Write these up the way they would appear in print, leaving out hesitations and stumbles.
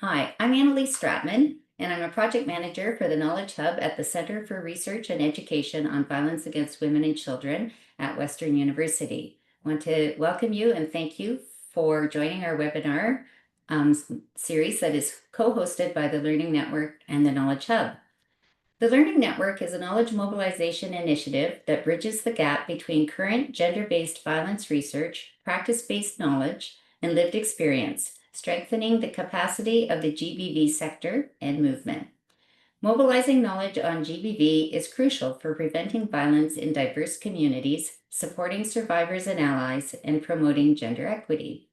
Hi, I'm Annalise Stratman, and I'm a project manager for the Knowledge Hub at the Center for Research and Education on Violence Against Women and Children at Western University. I want to welcome you and thank you for joining our webinar series that is co-hosted by the Learning Network and the Knowledge Hub. The Learning Network is a knowledge mobilization initiative that bridges the gap between current gender-based violence research, practice-based knowledge, and lived experience, strengthening the capacity of the GBV sector and movement. Mobilizing knowledge on GBV is crucial for preventing violence in diverse communities, supporting survivors and allies, and promoting gender equity.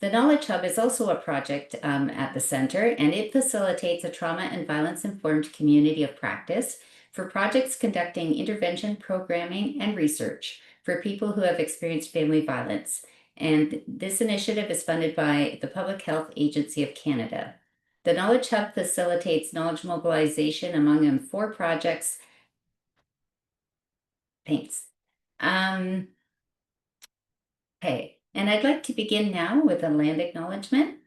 The Knowledge Hub is also a project at the center, and it facilitates a trauma and violence-informed community of practice for projects conducting intervention programming and research for people who have experienced family violence. And this initiative is funded by the Public Health Agency of Canada. The Knowledge Hub facilitates knowledge mobilization among 4 projects. Thanks. Okay, and I'd like to begin now with a land acknowledgement.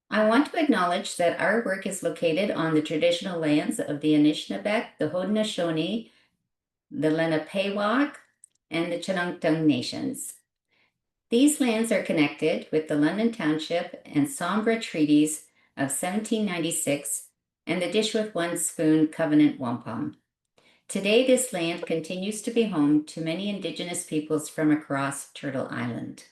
I want to acknowledge that our work is located on the traditional lands of the Anishinaabe, the Haudenosaunee, the Lenapehoik, and the Chinungtung nations. These lands are connected with the London Township and Sombra Treaties of 1796 and the Dish with One Spoon Covenant Wampum. Today, this land continues to be home to many Indigenous peoples from across Turtle Island.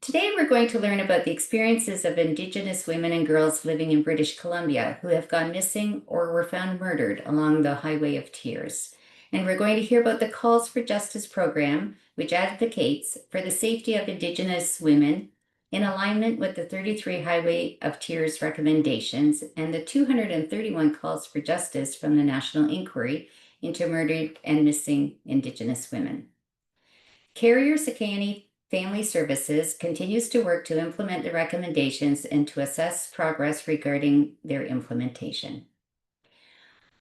Today, we're going to learn about the experiences of Indigenous women and girls living in British Columbia who have gone missing or were found murdered along the Highway of Tears. And we're going to hear about the Calls for Justice program, which advocates for the safety of Indigenous women in alignment with the 33 Highway of Tears recommendations and the 231 calls for justice from the National Inquiry into Murdered and Missing Indigenous Women. Carrier Sekani Family Services continues to work to implement the recommendations and to assess progress regarding their implementation.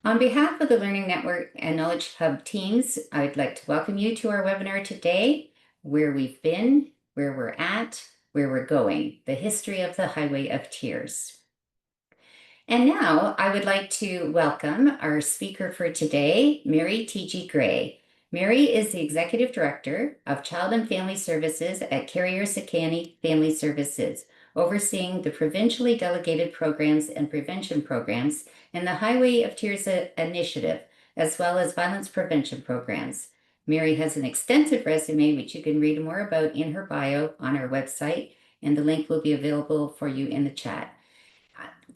On behalf of the Learning Network and Knowledge Hub teams, I'd like to welcome you to our webinar today, Where We've Been, Where We're At, Where We're Going, the History of the Highway of Tears. And now I would like to welcome our speaker for today, Mary T.G. Gray. Mary is the Executive Director of Child and Family Services at Carrier Sekani Family Services, overseeing the provincially delegated programs and prevention programs and the Highway of Tears initiative, as well as violence prevention programs. Mary has an extensive resume, which you can read more about in her bio on our website, and the link will be available for you in the chat.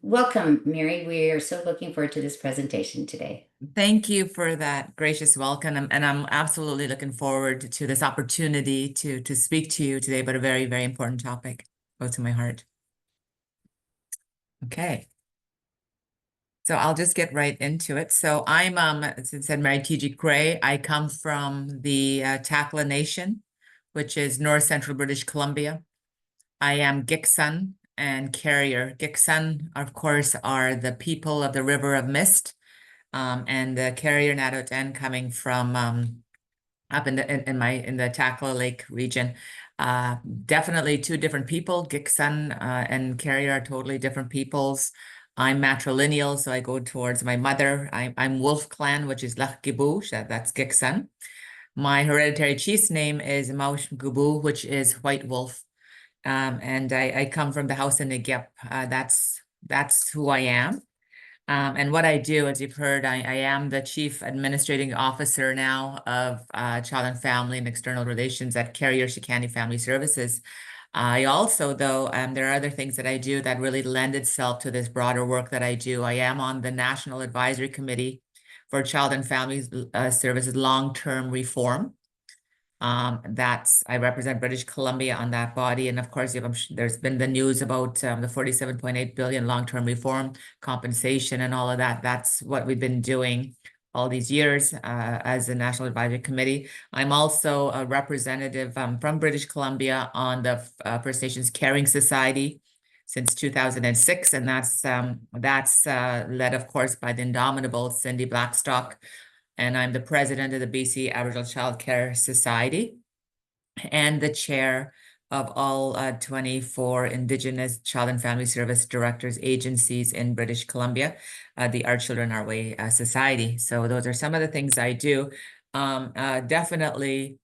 Welcome, Mary. We are so looking forward to this presentation today. Thank you for that gracious welcome, and I'm absolutely looking forward to this opportunity to speak to you today about a very, very important topic, close to my heart. Okay. So I'll just get right into it. So I'm, as I said, Mary T.G. Gray. I come from the Takla Nation, which is north central British Columbia. I am Giksun and Carrier. Giksun, of course, are the people of the River of Mist, and the Carrier Natoten coming from up in the Takla Lake region. Definitely 2 different people. Giksun and Carrier are totally different peoples. I'm matrilineal, so I go towards my mother. I'm Wolf Clan, which is Lachgibu, that's Giksun. My hereditary chief's name is Maush Gubu, which is White Wolf. And I come from the house in Nagyep. That's who I am. And what I do, as you've heard, I am the Chief Administrating Officer now of Child and Family and External Relations at Carrier Sekani Family Services. I also, though, there are other things that I do that really lend itself to this broader work that I do. I am on the National Advisory Committee for Child and Family Services Long-Term Reform. I represent British Columbia on that body. And of course, there's been the news about the 47.8 billion long-term reform compensation and all of that. That's what we've been doing all these years as the National Advisory Committee. I'm also a representative from British Columbia on the First Nations Caring Society since 2006. And that's led, of course, by the indomitable Cindy Blackstock. And I'm the president of the BC Aboriginal Child Care Society and the chair of all 24 Indigenous Child and Family Service Directors agencies in British Columbia, the Our Children Our Way Society. So those are some of the things I do. Definitely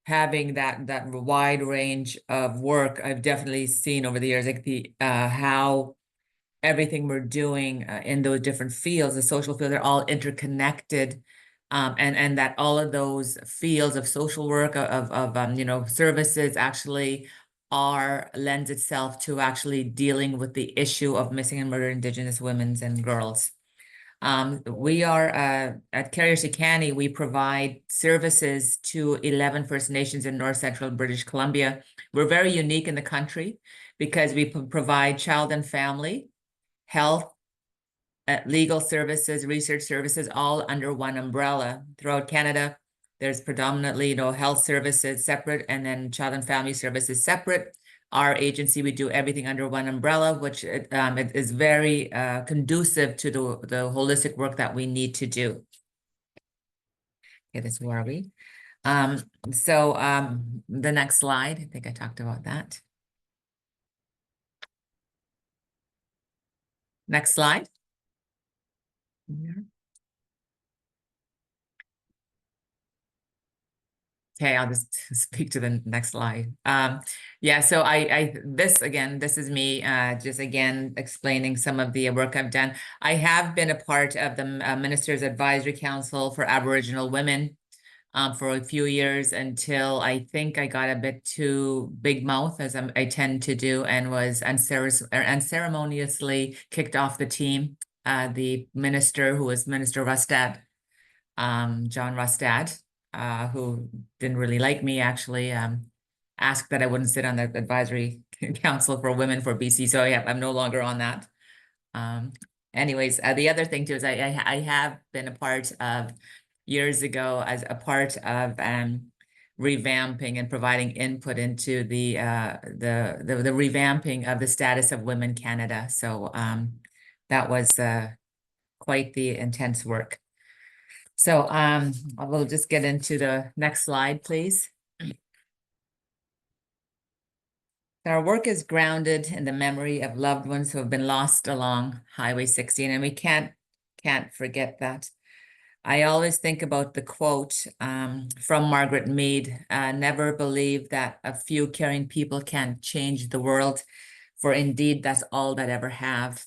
having that wide range of work, I've definitely seen over the years, like the how everything we're doing in those different fields, the social field, they're all interconnected. And that all of those fields of social work, of services actually lends itself to actually dealing with the issue of missing and murdered Indigenous women and girls. We are at Carrier Sekani, we provide services to 11 First Nations in North Central British Columbia. We're very unique in the country because we provide child and family, health, legal services, research services, all under one umbrella. Throughout Canada, there's predominantly, health services separate and then child and family services separate. Our agency, we do everything under one umbrella, which it is very conducive to the holistic work that we need to do. Okay, that's where are we? So the next slide, I think I talked about that. Next slide. Okay, I'll just speak to the next slide. Yeah, so this is me just again explaining some of the work I've done. I have been a part of the Minister's Advisory Council for Aboriginal Women for a few years until I think I got a bit too big mouth, as I tend to do, and was unceremoniously kicked off the team. The minister, who was Minister Rustad, John Rustad, who didn't really like me, actually asked that I wouldn't sit on the advisory council for women for BC. So yeah, I'm no longer on that. Anyways, the other thing too is I have been a part of years ago as a part of revamping and providing input into the revamping of the status of Women Canada. So that was quite the intense work. So I will just get into the next slide, please. Our work is grounded in the memory of loved ones who have been lost along Highway 16, and we can't forget that. I always think about the quote from Margaret Mead, never believe that a few caring people can change the world, for indeed that's all that ever have.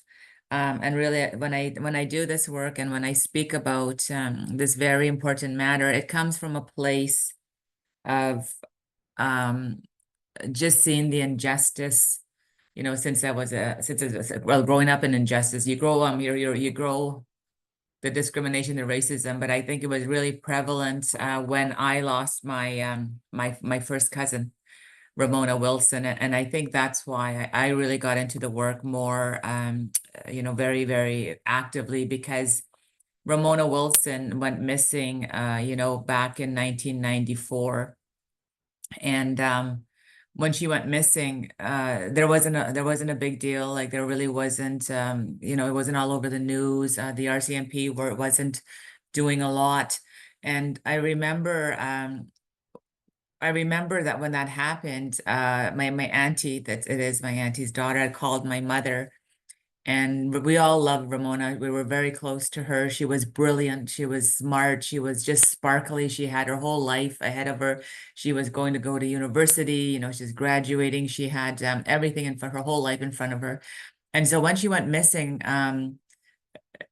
And really, when I do this work and when I speak about this very important matter, it comes from a place of just seeing the injustice. Since growing up in injustice, you grow you grow the discrimination, the racism, but I think it was really prevalent when I lost my my first cousin, Ramona Wilson, and I think that's why I really got into the work more, very, very actively, because Ramona Wilson went missing, back in 1994, and when she went missing, there wasn't a big deal. Like, there really wasn't, it wasn't all over the news. The RCMP wasn't doing a lot, and I remember that when that happened, my auntie, that it is my auntie's daughter, had called my mother, and we all loved Ramona. We were very close to her. She was brilliant. She was smart. She was just sparkly. She had her whole life ahead of her. She was going to go to university. She's graduating. She had everything for her whole life in front of her. And so when she went missing,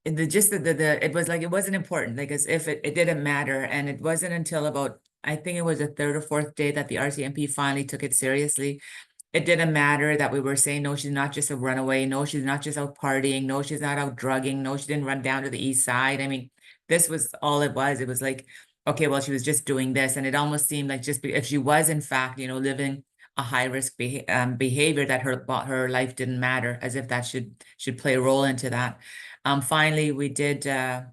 it was like, it wasn't important, like, as if it didn't matter. And it wasn't until about, I think it was the third or fourth day, that the RCMP finally took it seriously. It didn't matter that we were saying, no, she's not just a runaway. No, she's not just out partying. No, she's not out drugging. No, she didn't run down to the east side. I mean, this was all it was. It was like, okay, well, she was just doing this. And it almost seemed like, just if she was, in fact, living a high risk behavior, that her life didn't matter, as if that should play a role into that. Finally, we did get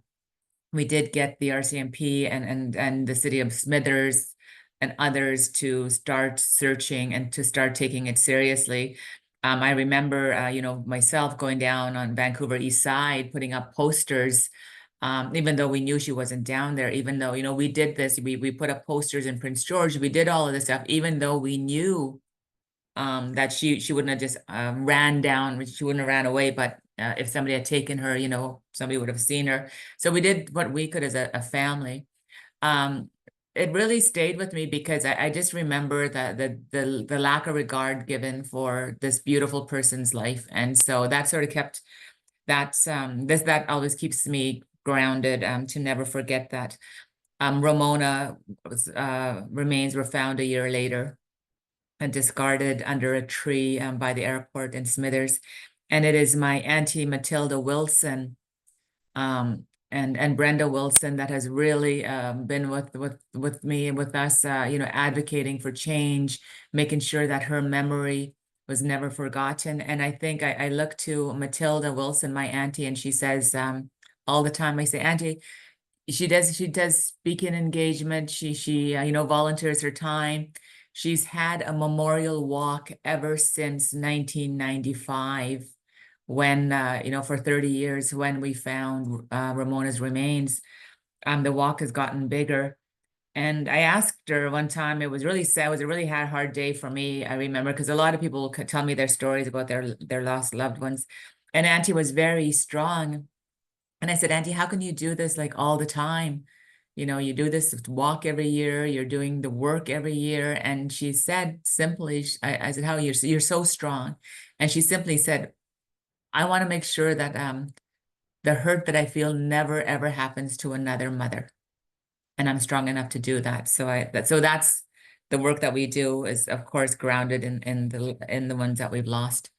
the RCMP and the city of Smithers and others to start searching and to start taking it seriously. I remember, myself going down on Vancouver East Side, putting up posters, even though we knew she wasn't down there, even though, we did this, we put up posters in Prince George, we did all of this stuff, even though we knew that she wouldn't have just ran down, she wouldn't have ran away, but if somebody had taken her, somebody would have seen her. So we did what we could as a family. It really stayed with me because I just remember the lack of regard given for this beautiful person's life. And so that sort of kept that always keeps me grounded, to never forget that. Ramona remains were found a year later and discarded under a tree by the airport in Smithers. And it is my Auntie Matilda Wilson and Brenda Wilson that has really been with me and with us, advocating for change, making sure that her memory was never forgotten. And I think I look to Matilda Wilson, my auntie, and she says all the time, I say, Auntie, she does speaking engagement. She volunteers her time. She's had a memorial walk ever since 1995 when for 30 years when we found Ramona's remains. The walk has gotten bigger. And I asked her one time, it was really sad, it was a really hard day for me, I remember, because a lot of people could tell me their stories about their lost loved ones. And Auntie was very strong. And I said, Auntie, how can you do this like all the time? You do this walk every year, you're doing the work every year. And she said simply, I said, how you're so strong. And she simply said, I want to make sure that the hurt that I feel never ever happens to another mother. And I'm strong enough to do that. So that's the work that we do, is of course grounded in the ones that we've lost.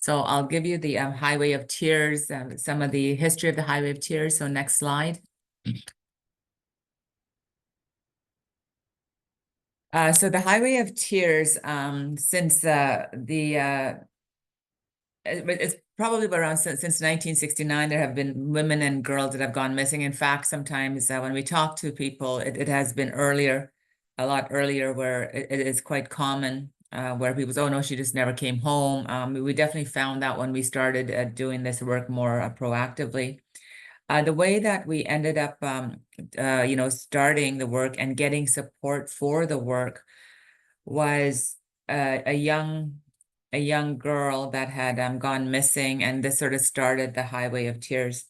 So I'll give you the Highway of Tears, some of the history of the Highway of Tears. So next slide. So the Highway of Tears, since it's probably around since 1969, there have been women and girls that have gone missing. In fact, sometimes when we talk to people, it has been earlier, a lot earlier, where it is quite common, where people say, oh no, she just never came home. We definitely found that when we started doing this work more proactively. The way that we ended up, starting the work and getting support for the work was a young girl that had gone missing, and this sort of started the Highway of Tears.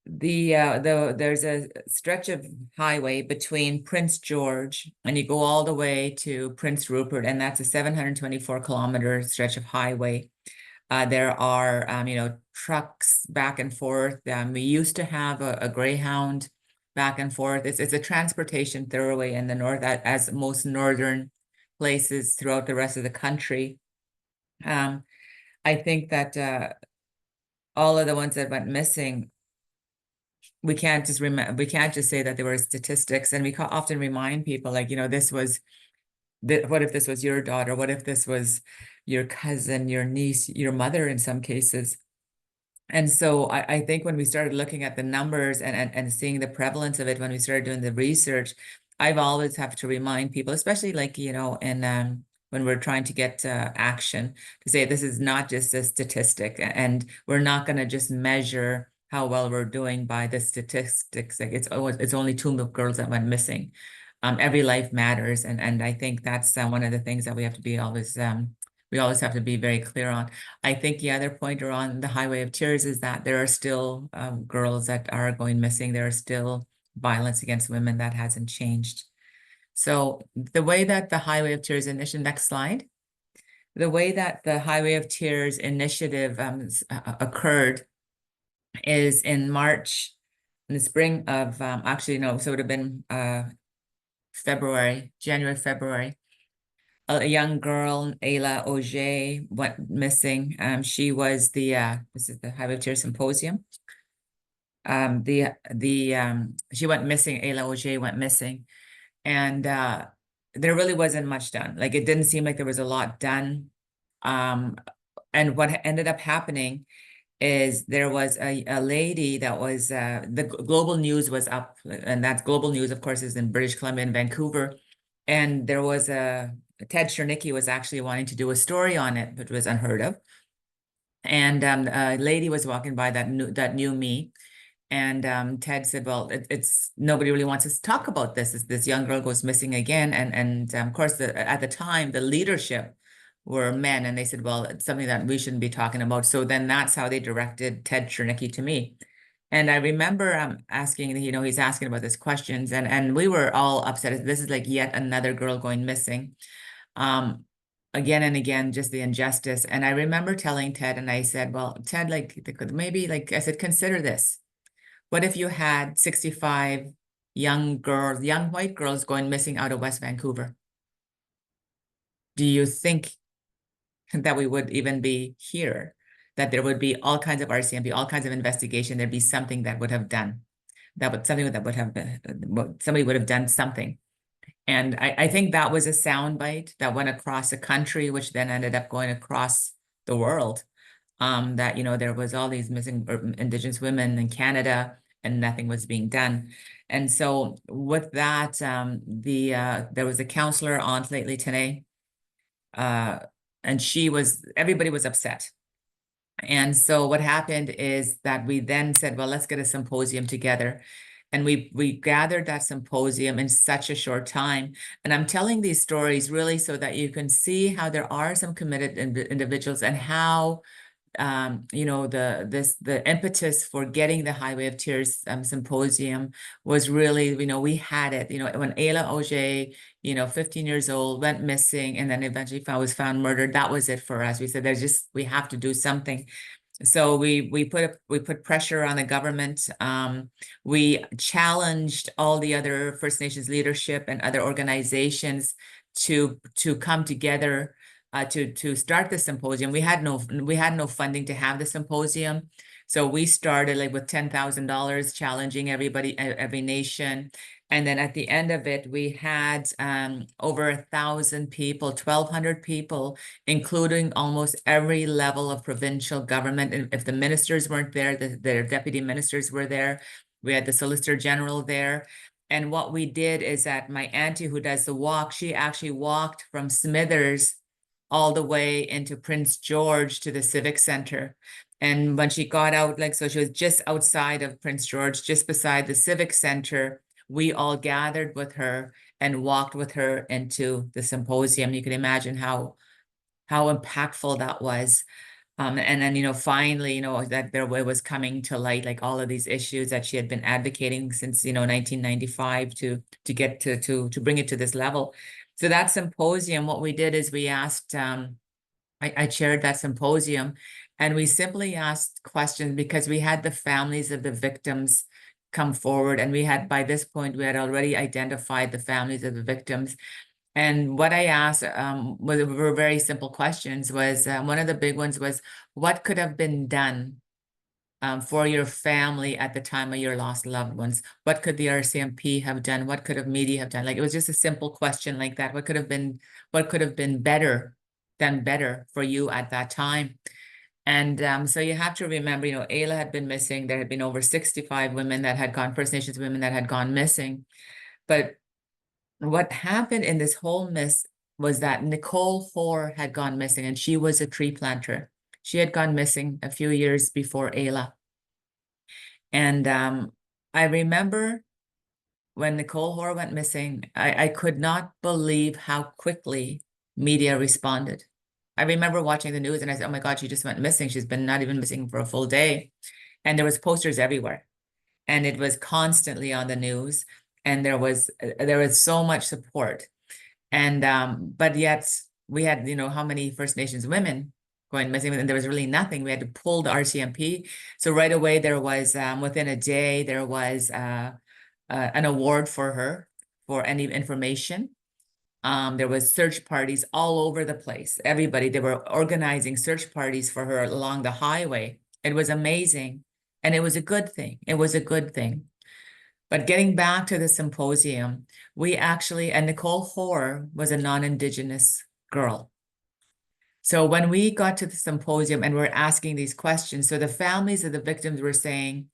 There's a stretch of highway between Prince George and you go all the way to Prince Rupert, and that's a 724-kilometer stretch of highway. There are trucks back and forth. We used to have a Greyhound back and forth. It's a transportation thoroughway in the north, as most northern places throughout the rest of the country. I think that all of the ones that went missing, we can't just say that they were statistics, and we often remind people, like, this was what if this was your daughter? What if this was your cousin, your niece, your mother in some cases? And so I think when we started looking at the numbers and seeing the prevalence of it, when we started doing the research, I've always have to remind people, especially like, in when we're trying to get action, to say this is not just a statistic, and we're not going to just measure how well we're doing by the statistics. Like it's only 2 girls that went missing. Every life matters, and I think that's one of the things that we have to be always we always have to be very clear on. I think the other pointer on the Highway of Tears is that there are still girls that are going missing. There are still violence against women that hasn't changed. So the way that the Highway of Tears initiative, next slide, the way that the Highway of Tears initiative occurred is in March, in the spring of, actually, no, so it would have been January, February. A young girl, Ayla Auger, went missing. She was this is the Highway of Tears Symposium. She went missing, Ayla Auger went missing. And there really wasn't much done. Like, it didn't seem like there was a lot done. And what ended up happening is there was a lady that was, the Global News was up, and that Global News, of course, is in British Columbia and Vancouver. And there was Ted Chernicki was actually wanting to do a story on it, but was unheard of. And a lady was walking by that knew me. And Ted said, well, it's nobody really wants us to talk about this. This young girl goes missing again. And of course, at the time, the leadership were men. And they said, well, it's something that we shouldn't be talking about. So then that's how they directed Ted Chernicki to me. And I remember asking, he's asking about these questions, and we were all upset. This is like yet another girl going missing. Again and again, just the injustice. And I remember telling Ted, and I said, well, Ted, like maybe, like I said, consider this. What if you had 65 young girls, young white girls going missing out of West Vancouver? Do you think that we would even be here? That there would be all kinds of RCMP, all kinds of investigation, there'd be something that would have done, something that would have been, somebody would have done something. And I think that was a soundbite that went across the country, which then ended up going across the world. That, there was all these missing Indigenous women in Canada and nothing was being done. And so with that, there was a counselor on lately today, and everybody was upset. And so what happened is that we then said, well, let's get a symposium together. And we gathered that symposium in such a short time. And I'm telling these stories really so that you can see how there are some committed individuals and how the impetus for getting the Highway of Tears symposium was really, we had it, when Ayla Auger, 15 years old, went missing and then eventually was found murdered. That was it for us. We said, we have to do something. So we put pressure on the government. We challenged all the other First Nations leadership and other organizations to come together to start the symposium. We had no funding to have the symposium. So we started like with $10,000, challenging everybody, every nation. And then at the end of it, we had over 1,000 people, 1,200 people, including almost every level of provincial government. And if the ministers weren't there, their deputy ministers were there. We had the Solicitor General there. And what we did is that my auntie who does the walk, she actually walked from Smithers all the way into Prince George to the Civic Center. And when she got out, so she was just outside of Prince George, just beside the Civic Center, we all gathered with her and walked with her into the symposium. You can imagine how impactful that was. And then, finally, that there was coming to light, like all of these issues that she had been advocating since, 1995 to get to bring it to this level. So that symposium, what we did is we asked, I chaired that symposium, and we simply asked questions because we had the families of the victims come forward. And by this point, we had already identified the families of the victims. And what I asked were very simple questions. One of the big ones was, what could have been done for your family at the time of your lost loved ones? What could the RCMP have done? What could have media have done? Like, it was just a simple question like that. What could have been better for you at that time? And so you have to remember, Ayla had been missing. There had been over 65 women that had gone, First Nations women that had gone missing. But what happened in this whole miss was that Nicole Hoare had gone missing, and she was a tree planter. She had gone missing a few years before Ayla. And I remember when Nicole Hoare went missing, I could not believe how quickly media responded. I remember watching the news and I said, oh my God, she just went missing. She's been not even missing for a full day. And there was posters everywhere. And it was constantly on the news. And there was so much support. And but yet we had, how many First Nations women going missing, and there was really nothing. We had to pull the RCMP. So right away there was within a day there was an award for her for any information. There was search parties all over the place. They were organizing search parties for her along the highway. It was amazing. And it was a good thing. It was a good thing. But getting back to the symposium, and Nicole Hoare was a non-Indigenous girl. So when we got to the symposium and we're asking these questions, so the families of the victims were saying,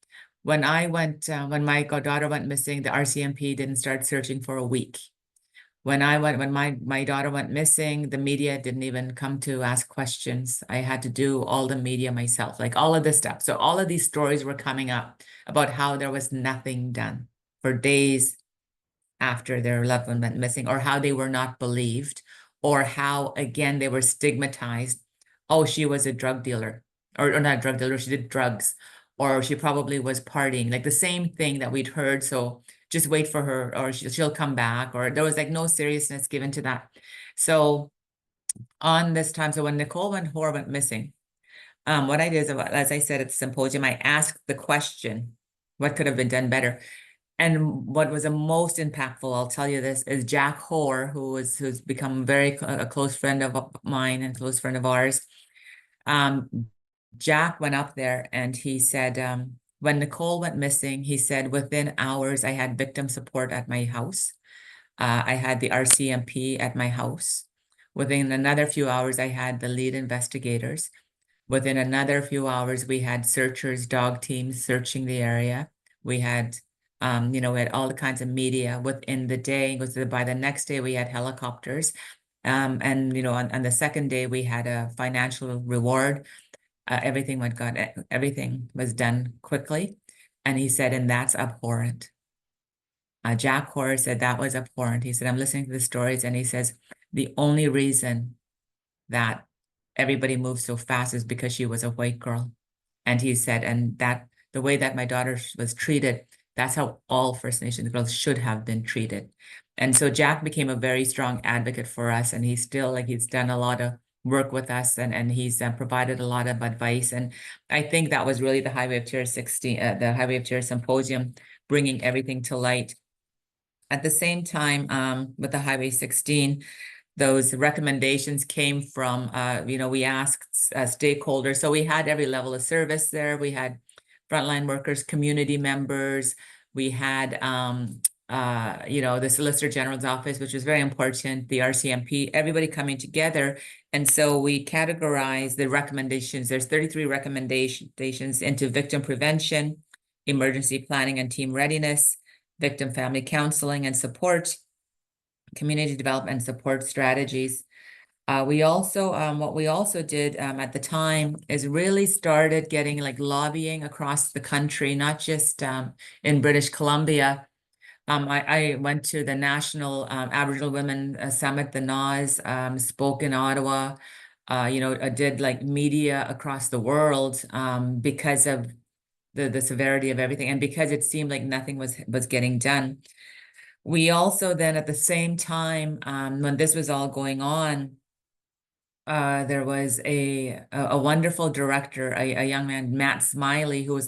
when my daughter went missing, the RCMP didn't start searching for a week. When my daughter went missing, the media didn't even come to ask questions. I had to do all the media myself, like all of this stuff. So all of these stories were coming up about how there was nothing done for days after their loved one went missing, or how they were not believed, or how, again, they were stigmatized. Oh, she was a drug dealer, or not a drug dealer, she did drugs, or she probably was partying, like the same thing that we'd heard. So just wait for her, or she'll come back, or there was like no seriousness given to that. So on this time, so when Nicole Hoare went missing, what I did is, as I said at the symposium, I asked the question, what could have been done better? And what was the most impactful, I'll tell you this, is Jack Hoare, who's become a close friend of mine and close friend of ours. Jack went up there and he said, when Nicole went missing, he said, within hours, I had victim support at my house. I had the RCMP at my house. Within another few hours, I had the lead investigators. Within another few hours, we had searchers, dog teams searching the area. We had, we had all the kinds of media within the day. By the next day, we had helicopters. And, on the second day, we had a financial reward. Everything was done quickly. And he said, and that's abhorrent. Jack Hoare said that was abhorrent. He said, I'm listening to the stories, and he says, the only reason that everybody moved so fast is because she was a white girl. And he said, and that the way that my daughter was treated, that's how all First Nations girls should have been treated. And so Jack became a very strong advocate for us, and he's still he's done a lot of work with us, and he's provided a lot of advice. And I think that was really the Highway of Tears 16, the Highway of Tears Symposium, bringing everything to light. At the same time, with the Highway 16, those recommendations came from, we asked stakeholders. So we had every level of service there. We had frontline workers, community members. We had, the Solicitor General's office, which was very important, the RCMP, everybody coming together. And so we categorized the recommendations. There's 33 recommendations into victim prevention, emergency planning and team readiness, victim family counseling and support, community development and support strategies. What we also did at the time is really started getting lobbying across the country, not just in British Columbia. I went to the National Aboriginal Women Summit, the NAS, spoke in Ottawa, did media across the world because of the severity of everything, and because it seemed like nothing was getting done. We also then, at the same time, when this was all going on, there was a wonderful director, a young man, Matt Smiley, who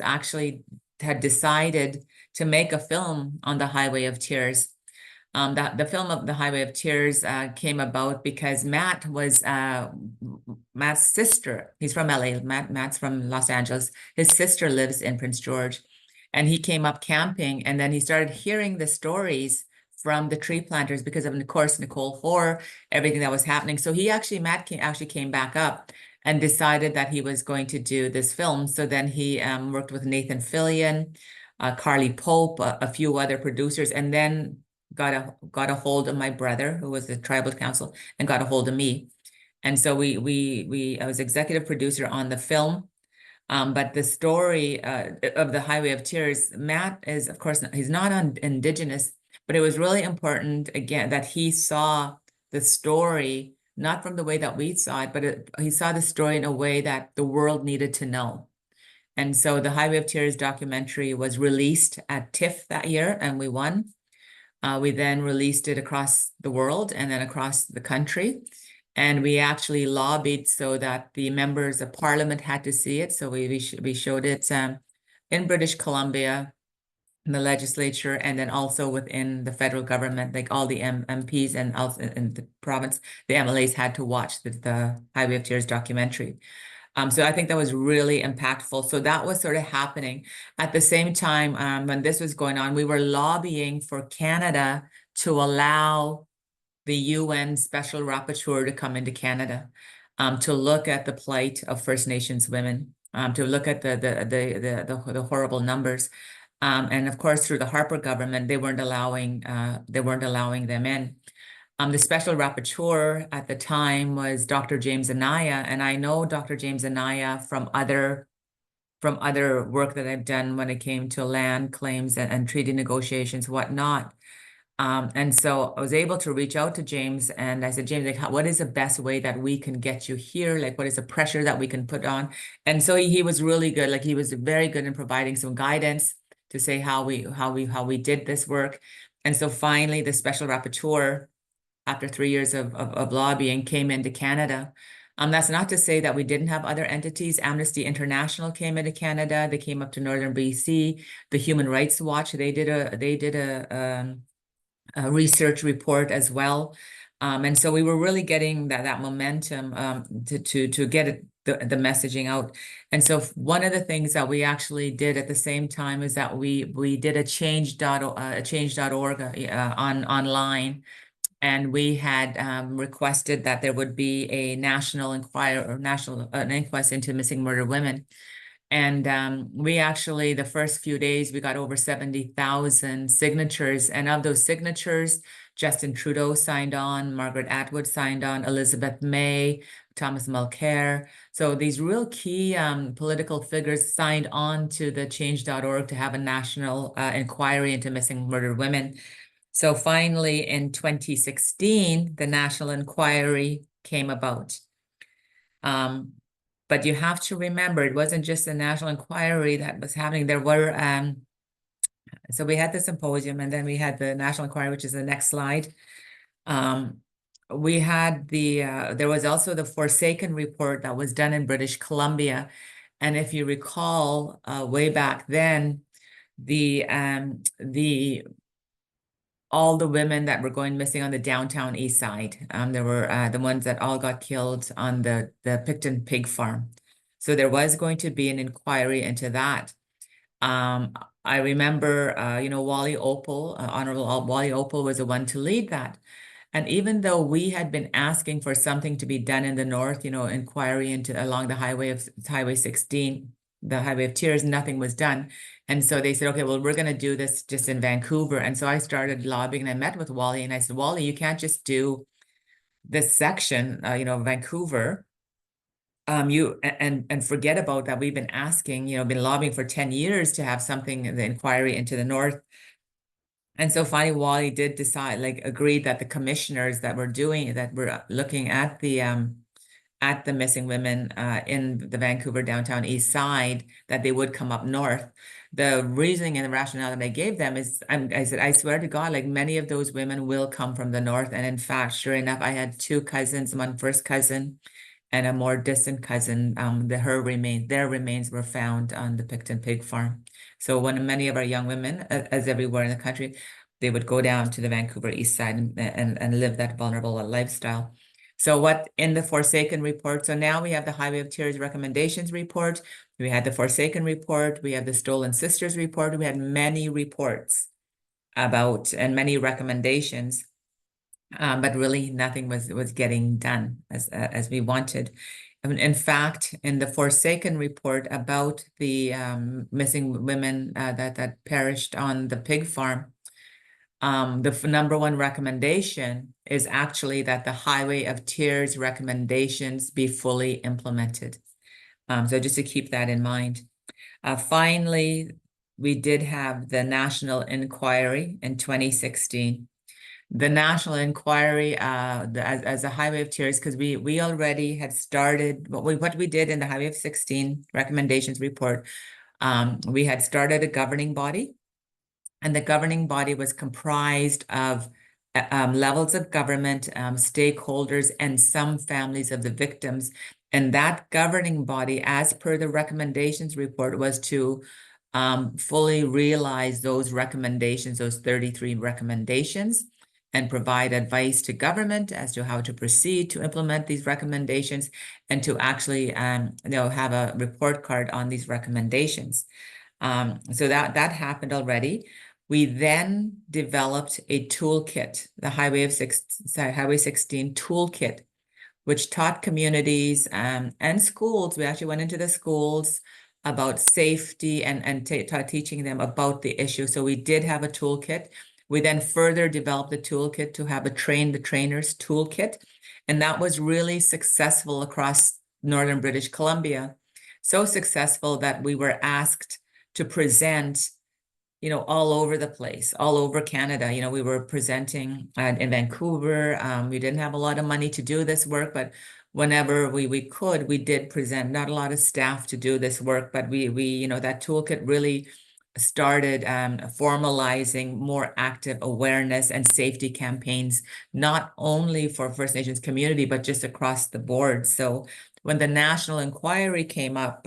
had decided to make a film on the Highway of Tears. The film of the Highway of Tears came about because Matt's sister, he's from LA, Matt's from Los Angeles. His sister lives in Prince George. And he came up camping, and then he started hearing the stories from the tree planters because of course, Nicole Hoare, everything that was happening. So Matt came back up and decided that he was going to do this film. So then he worked with Nathan Fillion, Carly Pope, a few other producers, and then got a hold of my brother, who was the tribal council, and got a hold of me. And so I was executive producer on the film. But the story of the Highway of Tears, Matt is, of course, he's not Indigenous, but it was really important, again, that he saw the story, not from the way that we saw it, but he saw the story in a way that the world needed to know. And so the Highway of Tears documentary was released at TIFF that year, and we won. We then released it across the world and then across the country. And we actually lobbied so that the members of parliament had to see it. So we showed it in British Columbia, in the legislature, and then also within the federal government, like all the MPs and also in the province, the MLAs had to watch the Highway of Tears documentary. So I think that was really impactful. So that was sort of happening. At the same time, when this was going on, we were lobbying for Canada to allow the UN Special Rapporteur to come into Canada, to look at the plight of First Nations women, to look at the horrible numbers. And of course, through the Harper government, they weren't allowing them in. The special rapporteur at the time was Dr. James Anaya, and I know Dr. James Anaya from other work that I've done when it came to land claims and treaty negotiations, whatnot. And so I was able to reach out to James, and I said, James, like, what is the best way that we can get you here? Like, what is the pressure that we can put on? And so he was really good. Like, he was very good in providing some guidance to say how we did this work. And so finally, the special rapporteur, after 3 years of lobbying, came into Canada. That's not to say that we didn't have other entities. Amnesty International came into Canada. They came up to Northern BC. The Human Rights Watch, they did a research report as well. And so we were really getting that momentum to get the messaging out. And so one of the things that we actually did at the same time is that we did a change.org online. And we had requested that there would be a national an inquest into missing murdered women. And we actually, the first few days, we got over 70,000 signatures. And of those signatures, Justin Trudeau signed on, Margaret Atwood signed on, Elizabeth May, Thomas Mulcair. So these real key political figures signed on to the change.org to have a national inquiry into missing murdered women. So finally, in 2016, the national inquiry came about. But you have to remember, it wasn't just a national inquiry that was happening. There were, so we had the symposium, and then we had the national inquiry, which is the next slide. We had there was also the Forsaken report that was done in British Columbia. And if you recall, way back then, all the women that were going missing on the downtown east side. There were the ones that all got killed on the Picton pig farm. So there was going to be an inquiry into that. I remember, Wally Opal, Honorable Wally Opal was the one to lead that. And even though we had been asking for something to be done in the north, inquiry along the Highway 16, the Highway of Tears, nothing was done. And so they said, okay, well, we're going to do this just in Vancouver. And so I started lobbying, and I met with Wally, and I said, Wally, you can't just do this section, Vancouver. And forget about that. We've been asking, been lobbying for 10 years to have something, the inquiry into the north. And so finally, Wally did decide, agreed that the commissioners that were looking at the missing women in the Vancouver downtown east side, that they would come up north. The reasoning and the rationale that I gave them is, I said, I swear to God, many of those women will come from the north. And in fact, sure enough, I had two cousins, one first cousin and a more distant cousin. Their remains were found on the Picton pig farm. So when many of our young women, as everywhere in the country, they would go down to the Vancouver east side and live that vulnerable lifestyle. So what in the Forsaken report, so now we have the Highway of Tears recommendations report, we had the Forsaken report, we have the Stolen Sisters report, we had many reports about and many recommendations, but really nothing was getting done as we wanted. In fact, in the Forsaken report about the missing women that perished on the pig farm, the number one recommendation is actually that the Highway of Tears recommendations be fully implemented. So just to keep that in mind. Finally, we did have the national inquiry in 2016. The national inquiry as a Highway of Tears, because we already had started what we did in the Highway of 16 recommendations report. We had started a governing body. And the governing body was comprised of levels of government, stakeholders, and some families of the victims. And that governing body, as per the recommendations report, was to fully realize those recommendations, those 33 recommendations, and provide advice to government as to how to proceed to implement these recommendations, and to actually have a report card on these recommendations. So that happened already. We then developed a toolkit, the Highway 16 toolkit, which taught communities and schools. We actually went into the schools about safety and teaching them about the issue. So we did have a toolkit. We then further developed the toolkit to have a train the trainers toolkit. And that was really successful across Northern British Columbia. So successful that we were asked to present all over the place, all over Canada. We were presenting in Vancouver. We didn't have a lot of money to do this work, but whenever we could, we did present. Not a lot of staff to do this work, but we that toolkit really started formalizing more active awareness and safety campaigns, not only for First Nations community, but just across the board. So when the national inquiry came up,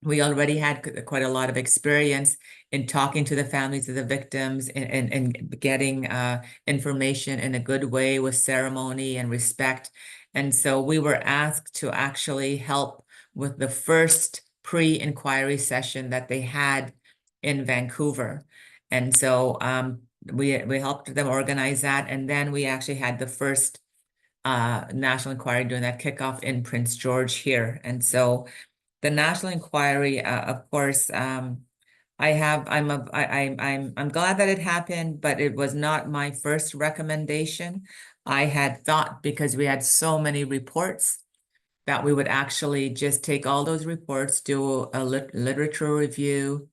we already had quite a lot of experience in talking to the families of the victims and getting information in a good way with ceremony and respect. And so we were asked to actually help with the first pre-inquiry session that they had in Vancouver. And so we helped them organize that. And then we actually had the first national inquiry doing that kickoff in Prince George here. And so the national inquiry, of course, I'm glad that it happened, but it was not my first recommendation. I had thought, because we had so many reports, that we would actually just take all those reports, do a literature review,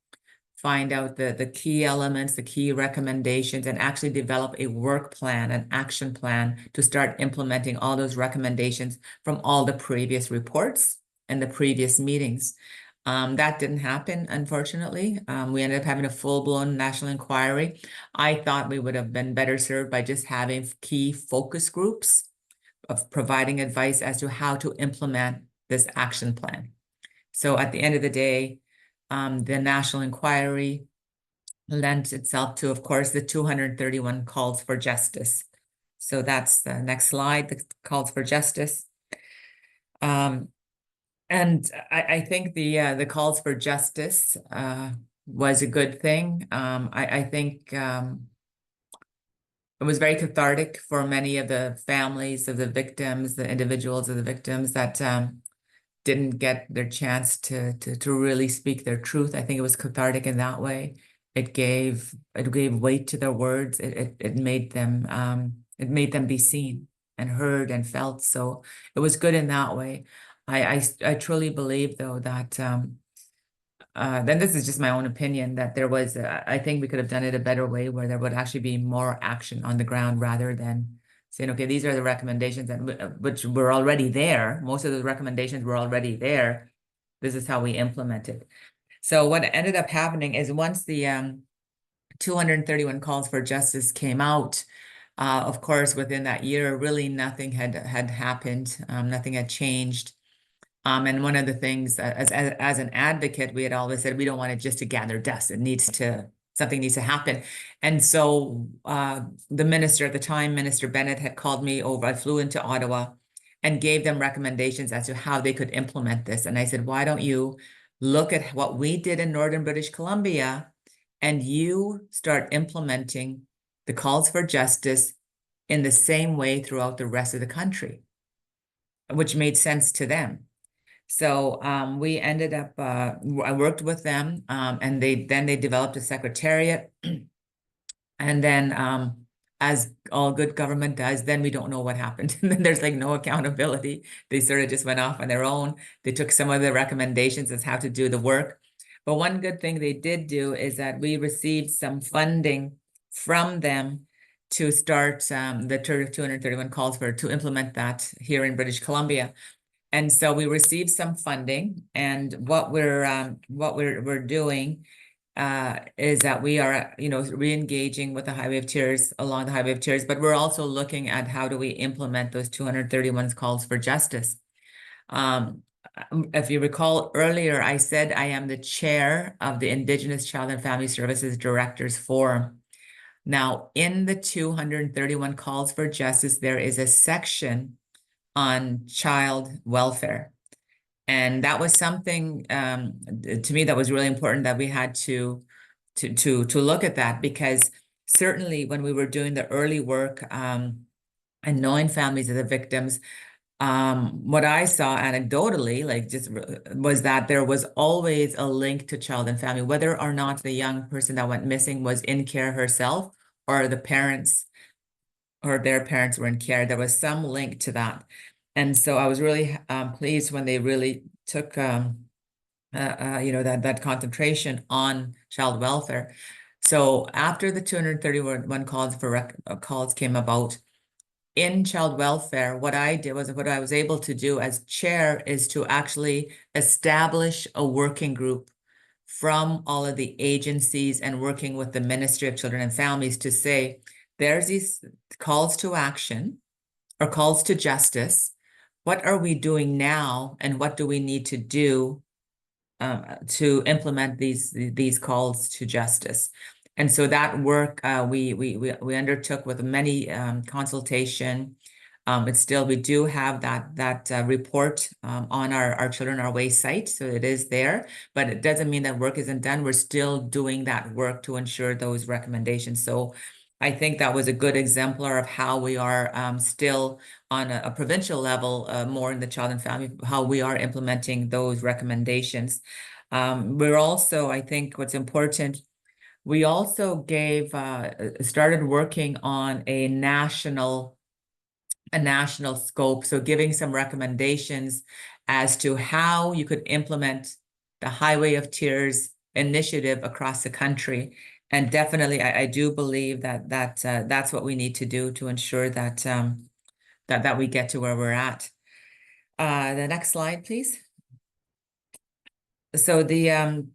find out the key elements, the key recommendations, and actually develop a work plan, an action plan to start implementing all those recommendations from all the previous reports and the previous meetings. That didn't happen, unfortunately. We ended up having a full-blown national inquiry. I thought we would have been better served by just having key focus groups of providing advice as to how to implement this action plan. So at the end of the day, the national inquiry lent itself to, of course, the 231 calls for justice. So that's the next slide, the calls for justice. And I think the calls for justice was a good thing. I think it was very cathartic for many of the families of the victims, the individuals of the victims that didn't get their chance to really speak their truth. I think it was cathartic in that way. It gave weight to their words. It made them be seen and heard and felt. So it was good in that way. I truly believe, though, that then this is just my own opinion, that there was I think we could have done it a better way, where there would actually be more action on the ground rather than saying, okay, these are the recommendations, which were already there. Most of the recommendations were already there. This is how we implement it. So what ended up happening is, once the 231 calls for justice came out, of course, within that year, really nothing had happened. Nothing had changed. And one of the things, as an advocate, we had always said we don't want it just to gather dust. Something needs to happen. And so the minister at the time, Minister Bennett, had called me over. I flew into Ottawa and gave them recommendations as to how they could implement this. And I said, why don't you look at what we did in Northern British Columbia, and you start implementing the calls for justice in the same way throughout the rest of the country, which made sense to them. So we ended up, I worked with them, and they developed a secretariat. And then as all good government does, then we don't know what happened. And then there's like no accountability. They sort of just went off on their own. They took some of the recommendations as how to do the work. But one good thing they did do is that we received some funding from them to start the 231 calls to implement that here in British Columbia. And so we received some funding, and what we're doing is that we are, re-engaging with the Highway of Tears, along the Highway of Tears, but we're also looking at how do we implement those 231 calls for justice. If you recall earlier, I said I am the chair of the Indigenous Child and Family Services Directors Forum. Now, in the 231 calls for justice, there is a section on child welfare. And that was something to me that was really important, that we had to look at that, because certainly when we were doing the early work and knowing families of the victims, what I saw anecdotally, was that there was always a link to child and family, whether or not the young person that went missing was in care herself, or the parents or their parents were in care. There was some link to that. And so I was really pleased when they really took that concentration on child welfare. So after the 231 calls came about in child welfare, what I was able to do as chair is to actually establish a working group from all of the agencies and working with the Ministry of Children and Families to say, there's these calls to action or calls to justice. What are we doing now, and what do we need to do to implement these calls to justice? And so that work we undertook with many consultation. We do have that report on our Children Our Way site, so it is there, but it doesn't mean that work isn't done. We're still doing that work to ensure those recommendations. So I think that was a good exemplar of how we are still on a provincial level, more in the child and family, how we are implementing those recommendations. We're also, I think what's important, we also started working on a national scope, so giving some recommendations as to how you could implement the Highway of Tears initiative across the country. And definitely, I do believe that's what we need to do to ensure that that we get to where we're at. The next slide, please. So some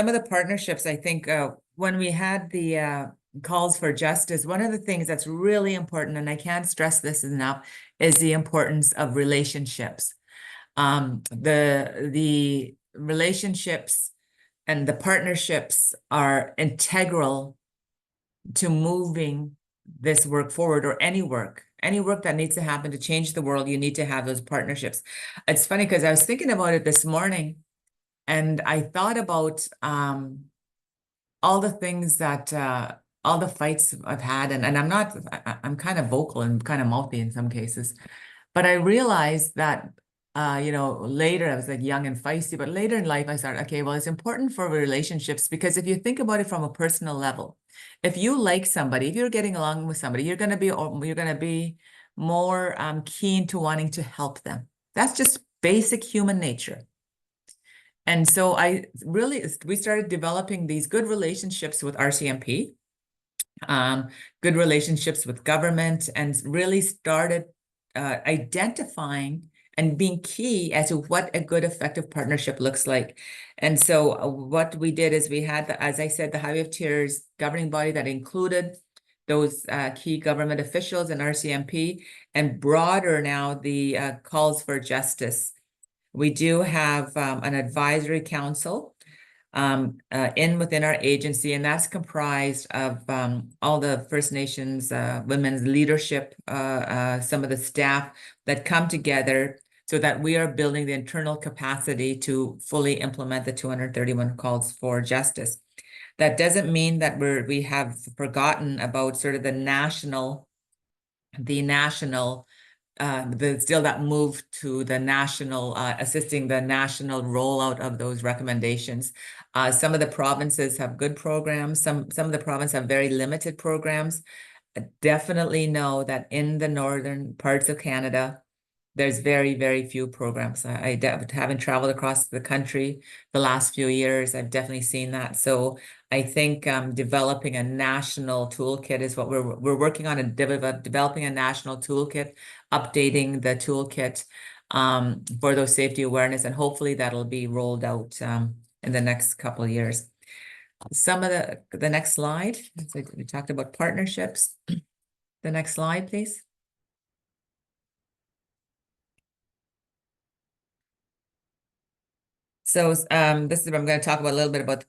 of the partnerships, I think, when we had the calls for justice, one of the things that's really important, and I can't stress this enough, is the importance of relationships. The relationships and the partnerships are integral to moving this work forward, or any work that needs to happen to change the world. You need to have those partnerships. It's funny because I was thinking about it this morning, and I thought about all the things that all the fights I've had, and I'm kind of vocal and kind of mouthy in some cases, but I realized that later I was like young and feisty, but later in life I started, okay, well, it's important for relationships, because if you think about it from a personal level, if you like somebody, if you're getting along with somebody, you're gonna be more keen to wanting to help them. That's just basic human nature. And so we started developing these good relationships with RCMP, good relationships with government, and really started identifying and being key as to what a good, effective partnership looks like. And so what we did is we had, as I said, the Highway of Tears governing body that included those key government officials and RCMP, and broader now the calls for justice. We do have an advisory council within our agency, and that's comprised of all the First Nations women's leadership, some of the staff that come together so that we are building the internal capacity to fully implement the 231 calls for justice. That doesn't mean that we have forgotten about sort of the national still that move to the national, assisting the national rollout of those recommendations. Some of the provinces have good programs. Some of the provinces have very limited programs. I definitely know that in the northern parts of Canada, there's very, very few programs. Having traveled across the country the last few years, I've definitely seen that. So I think developing a national toolkit is what we're working on, developing a national toolkit, updating the toolkit for those safety awareness, and hopefully that'll be rolled out in the next couple of years. Some of the next slide, we talked about partnerships. The next slide, please. So this is where I'm going to talk about a little bit about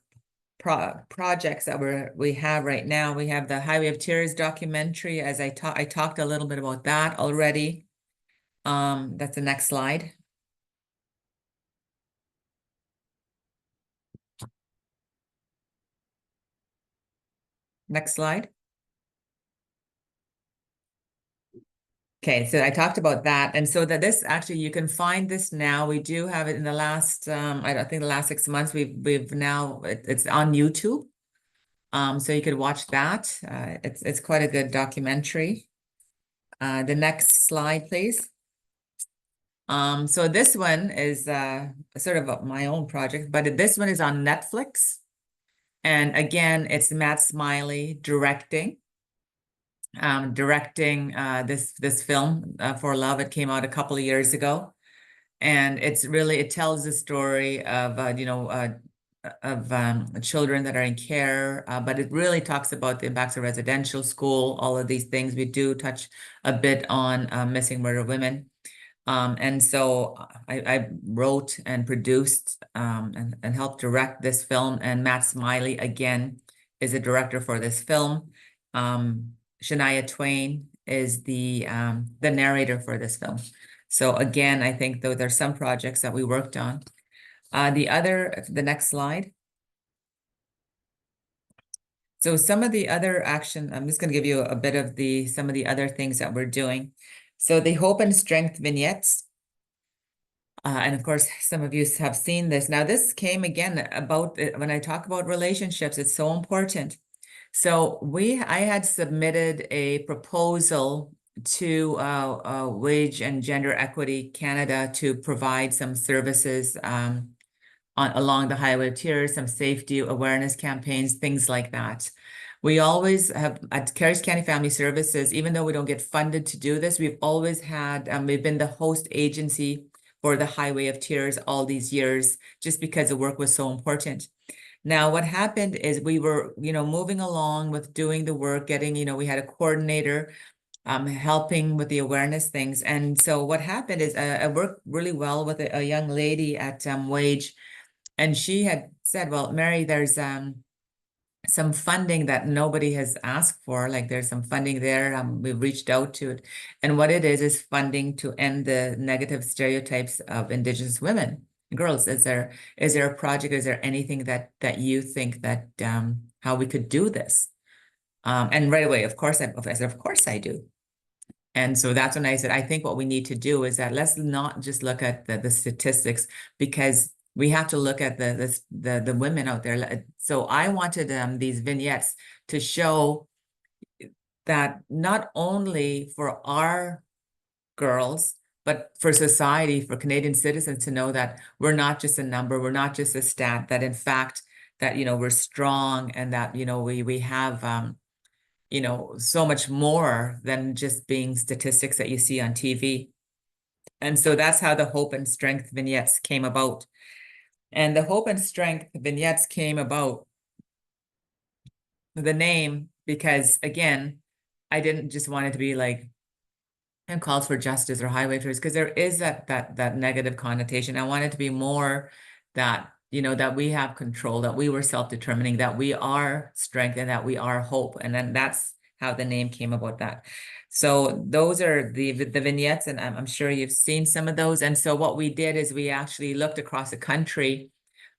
projects that we have right now. We have the Highway of Tears documentary, as I talked a little bit about that already. That's the next slide. Next slide. Okay, so I talked about that, and so that this actually, you can find this now. We do have it in the last I think the last 6 months. We've now it's on YouTube, so you could watch that. It's quite a good documentary. The next slide, please. So this one is sort of my own project, but this one is on Netflix. And again, it's Matt Smiley directing this film For Love. It came out a couple of years ago, and it tells the story of children that are in care, but it really talks about the impacts of residential school, all of these things. We do touch a bit on missing murder women. And so I wrote and produced and helped direct this film. And Matt Smiley, again, is a director for this film. Shania Twain is the narrator for this film. So again, I think though there's some projects that we worked on. The next slide. So some of the other action, I'm just going to give you a bit of some of the other things that we're doing. So the Hope and Strength vignettes. And of course, some of you have seen this. Now, this came again about when I talk about relationships, it's so important. So I had submitted a proposal to Wage and Gender Equity Canada to provide some services along the Highway of Tears, some safety awareness campaigns, things like that. We always have at Carrier Sekani Family Services, even though we don't get funded to do this, we've always had, we've been the host agency for the Highway of Tears all these years, just because the work was so important. Now, what happened is we were, moving along with doing the work, getting, we had a coordinator helping with the awareness things. And so what happened is I worked really well with a young lady at Wage, and she had said, well, Mary, there's some funding that nobody has asked for. Like there's some funding there. We've reached out to it. And what it is funding to end the negative stereotypes of Indigenous women and girls. Is there a project? Is there anything that you think that how we could do this? And right away, of course, I said, of course I do. And so that's when I said, I think what we need to do is that let's not just look at the statistics, because we have to look at the women out there. So I wanted these vignettes to show that not only for our girls, but for society, for Canadian citizens to know that we're not just a number, we're not just a stat, that in fact, that, we're strong, and that, we have, so much more than just being statistics that you see on TV. And so that's how the Hope and Strength vignettes came about. And the Hope and Strength vignettes came about, the name, because again, I didn't just want it to be like and calls for justice or highway tours, because there is that negative connotation. I want it to be more that, that we have control, that we were self-determining, that we are strength, and that we are hope. And then that's how the name came about that. So those are the vignettes, and I'm sure you've seen some of those. And so what we did is we actually looked across the country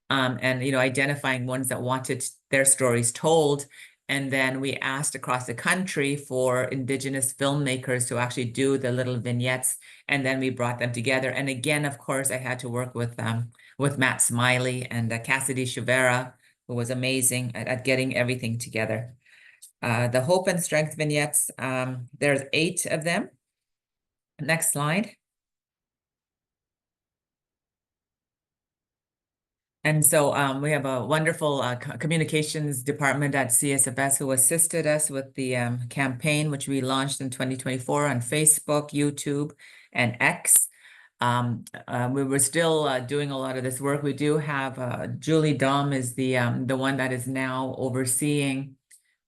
and, identifying ones that wanted their stories told. And then we asked across the country for Indigenous filmmakers to actually do the little vignettes, and then we brought them together. And again, of course, I had to work with Matt Smiley and Cassidy Chuvera, who was amazing at getting everything together. The Hope and Strength vignettes, there's 8 of them. Next slide. And so we have a wonderful communications department at CSFS who assisted us with the campaign, which we launched in 2024 on Facebook, YouTube, and X. We were still doing a lot of this work. We do have Julie Dom is the one that is now overseeing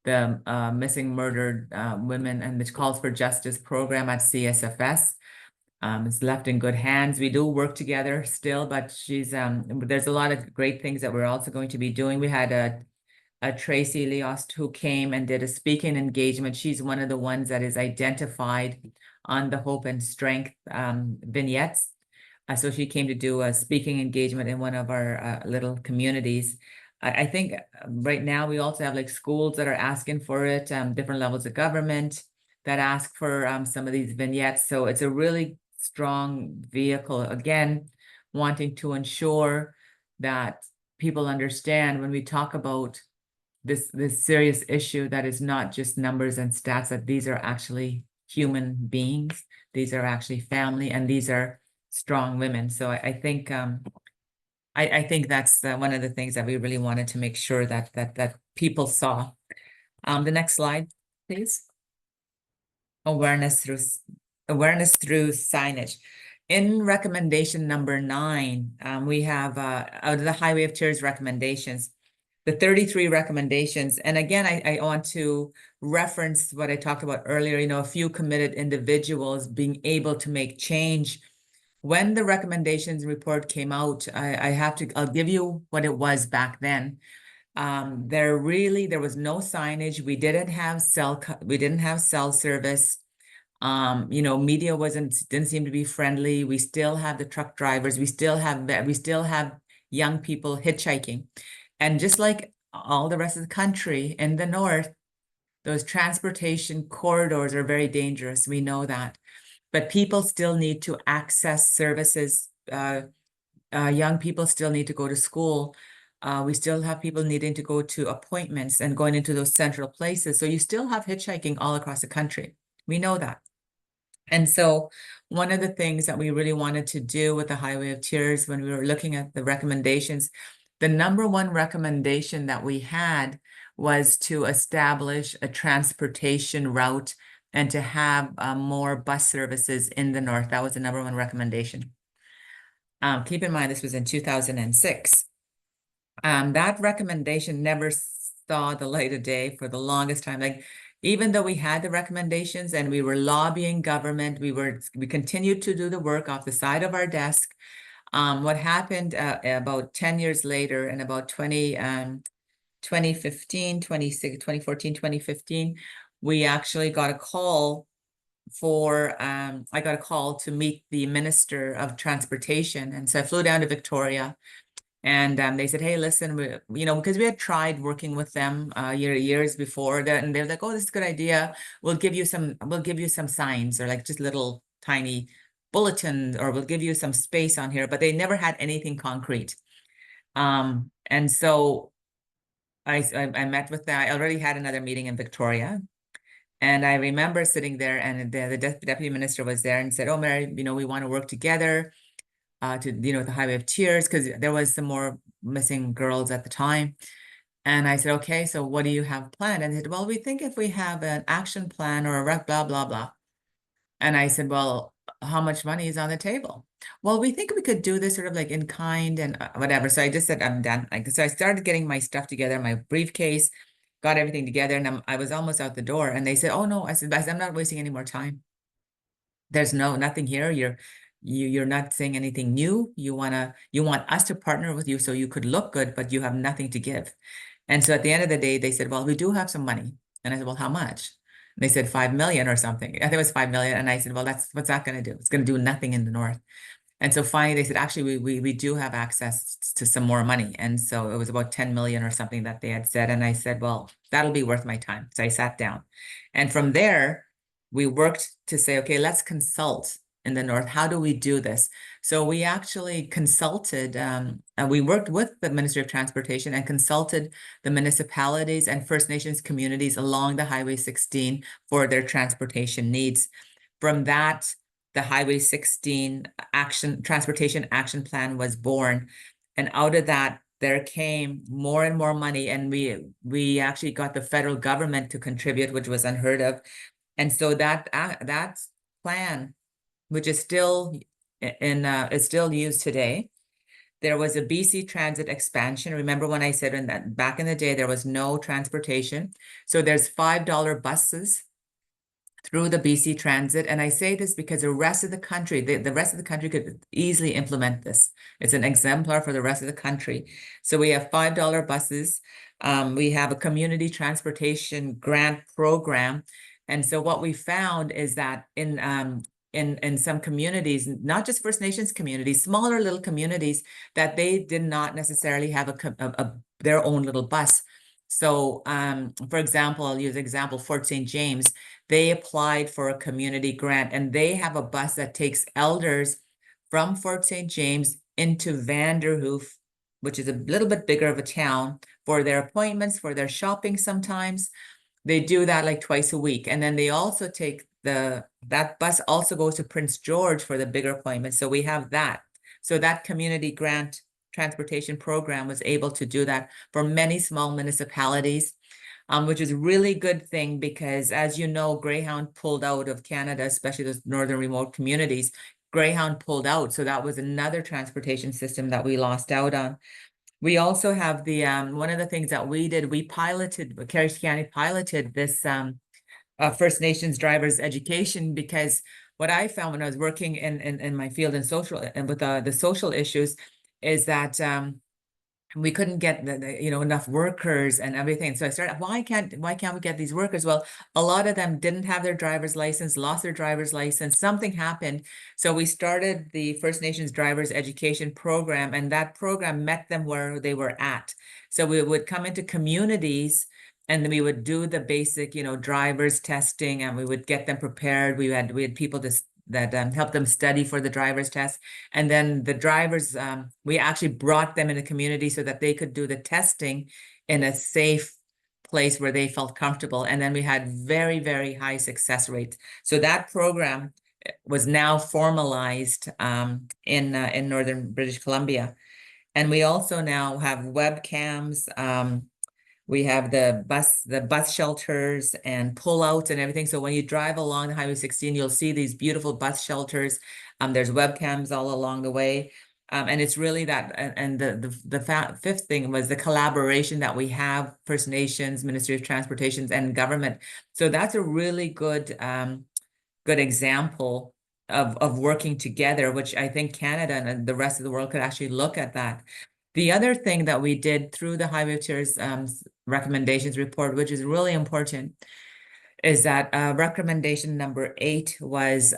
the missing murdered women and the Calls for Justice program at CSFS. It's left in good hands. We do work together still, but there's a lot of great things that we're also going to be doing. We had a Tracy Leost who came and did a speaking engagement. She's one of the ones that is identified on the Hope and Strength vignettes. So she came to do a speaking engagement in one of our little communities. I think right now we also have like schools that are asking for it, different levels of government that ask for some of these vignettes. So it's a really strong vehicle, again, wanting to ensure that people understand when we talk about this serious issue, that is not just numbers and stats, that these are actually human beings, these are actually family, and these are strong women. So I think I think that's one of the things that we really wanted to make sure that people saw. The next slide, please. Awareness through signage. In recommendation number 9, we have out of the Highway of Tears recommendations, the 33 recommendations. And again, I want to reference what I talked about earlier, a few committed individuals being able to make change. When the recommendations report came out, I'll give you what it was back then. There was no signage. We didn't have cell service. Media didn't seem to be friendly. We still have the truck drivers. We still have young people hitchhiking. And just like all the rest of the country in the north, those transportation corridors are very dangerous. We know that. But people still need to access services. Young people still need to go to school. We still have people needing to go to appointments and going into those central places. So you still have hitchhiking all across the country. We know that. And so one of the things that we really wanted to do with the Highway of Tears when we were looking at the recommendations, the number one recommendation that we had was to establish a transportation route and to have more bus services in the north. That was the number one recommendation. Keep in mind, this was in 2006. That recommendation never saw the light of day for the longest time. Like, even though we had the recommendations and we were lobbying government, we continued to do the work off the side of our desk. What happened about 10 years later, in about 2015, 2014, 2015, we actually got a call I got a call to meet the Minister of Transportation. And so I flew down to Victoria. And they said, hey, listen, because we had tried working with them years before that, and they're like, oh, this is a good idea. We'll give you some signs, or like just little tiny bulletins, or we'll give you some space on here, but they never had anything concrete. And so I met with them. I already had another meeting in Victoria. And I remember sitting there, and the deputy minister was there and said, oh, Mary, we want to work together. To the Highway of Tears, because there was some more missing girls at the time. And I said, okay, so what do you have planned? And he said, well, we think if we have an action plan or a blah, blah, blah. And I said, well, how much money is on the table? Well, we think we could do this sort of like in kind and whatever. So I just said, I'm done. So I started getting my stuff together, my briefcase, got everything together, and I was almost out the door. And they said, oh no, I said, I'm not wasting any more time. There's nothing here. You're not saying anything new. You want us to partner with you so you could look good, but you have nothing to give. And so at the end of the day, they said, well, we do have some money. And I said, well, how much? And they said 5 million or something. I think it was 5 million. And I said, well, what's that going to do? It's going to do nothing in the north. And so finally they said, actually, we do have access to some more money. And so it was about 10 million or something that they had said. And I said, well, that'll be worth my time. So I sat down. And from there, we worked to say, okay, let's consult in the north. How do we do this? So we actually consulted, and we worked with the Ministry of Transportation and consulted the municipalities and First Nations communities along the Highway 16 for their transportation needs. From that, the Highway 16 transportation action plan was born. And out of that, there came more and more money. And we actually got the federal government to contribute, which was unheard of. And so that plan, which is still is still used today. There was a BC Transit expansion. Remember when I said back in the day, there was no transportation. So there's $5 buses through the BC Transit. And I say this because the rest of the country, the rest of the country could easily implement this. It's an exemplar for the rest of the country. So we have $5 buses. We have a community transportation grant program. And so what we found is that in some communities, not just First Nations communities, smaller little communities, that they did not necessarily have their own little bus. So, for example, I'll use example Fort St. James. They applied for a community grant, and they have a bus that takes elders from Fort St. James into Vanderhoof, which is a little bit bigger of a town, for their appointments, for their shopping sometimes. They do that like twice a week. And then they also take that bus also goes to Prince George for the bigger appointments. So we have that. So that community grant transportation program was able to do that for many small municipalities, which is a really good thing because, as you know, Greyhound pulled out of Canada, especially those northern remote communities. Greyhound pulled out. So that was another transportation system that we lost out on. We also have the one of the things that we did, we piloted, Carrier Sekani piloted this First Nations drivers education, because what I found when I was working in my field in social and with the social issues is that we couldn't get enough workers and everything. So I started, why can't we get these workers? Well, a lot of them didn't have their driver's license, lost their driver's license, something happened. So we started the First Nations Drivers Education Program, and that program met them where they were at. So we would come into communities and then we would do the basic, driver's testing, and we would get them prepared. We had people that helped them study for the driver's test. And then the drivers, we actually brought them in the community so that they could do the testing in a safe place where they felt comfortable. And then we had very, very high success rates. So that program was now formalized in Northern British Columbia. And we also now have webcams. We have the bus shelters and pullouts and everything. So when you drive along the Highway 16, you'll see these beautiful bus shelters. There's webcams all along the way. And it's really that, and the fifth thing was the collaboration that we have, First Nations, Ministry of Transportation, and government. So that's a really good example of working together, which I think Canada and the rest of the world could actually look at that. The other thing that we did through the Highway Chairs recommendations report, which is really important, is that recommendation number 8 was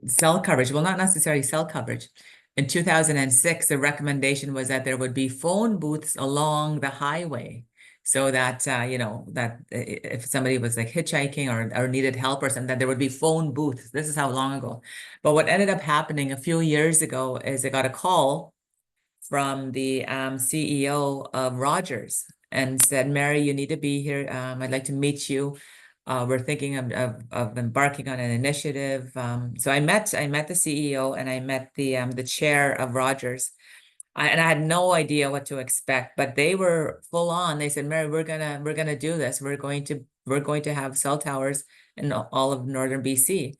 cell coverage. Well, not necessarily cell coverage. In 2006, the recommendation was that there would be phone booths along the highway, so that that if somebody was like hitchhiking or needed help or something, that there would be phone booths. This is how long ago. But what ended up happening a few years ago is I got a call from the CEO of Rogers and said, Mary, you need to be here. I'd like to meet you. We're thinking of embarking on an initiative. So I met the CEO and I met the chair of Rogers. And I had no idea what to expect, but they were full on. They said, Mary, we're gonna do this. We're going to have cell towers in all of northern BC.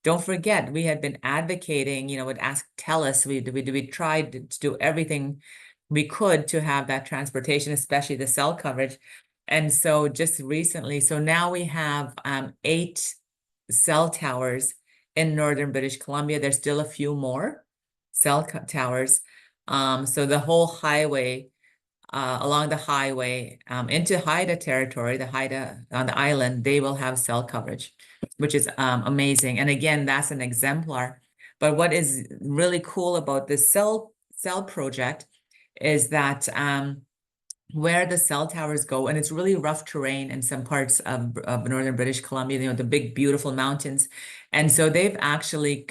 Don't forget, we had been advocating, would ask TELUS, we tried to do everything we could to have that transportation, especially the cell coverage. And so just recently, so now we have 8 cell towers in northern British Columbia. There's still a few more cell towers. So the whole highway, along the highway into Haida territory, the Haida on the island, they will have cell coverage, which is amazing. And again, that's an exemplar. But what is really cool about this cell project is that where the cell towers go, and it's really rough terrain in some parts of northern British Columbia, the big, beautiful mountains. And so they've actually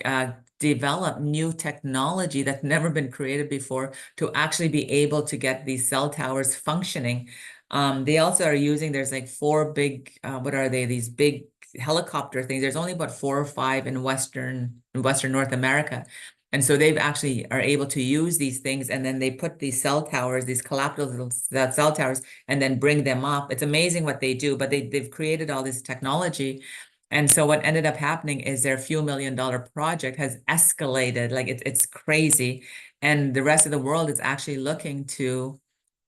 develop new technology that's never been created before to actually be able to get these cell towers functioning. They also are using, there's like 4 big, what are they? These big helicopter things. There's only about 4 or 5 in Western North America. And so they've actually are able to use these things, and then they put these cell towers, these collapsible cell towers, and then bring them up. It's amazing what they do, but they've created all this technology. And so what ended up happening is their few $1 million project has escalated, like it's crazy. And the rest of the world is actually looking to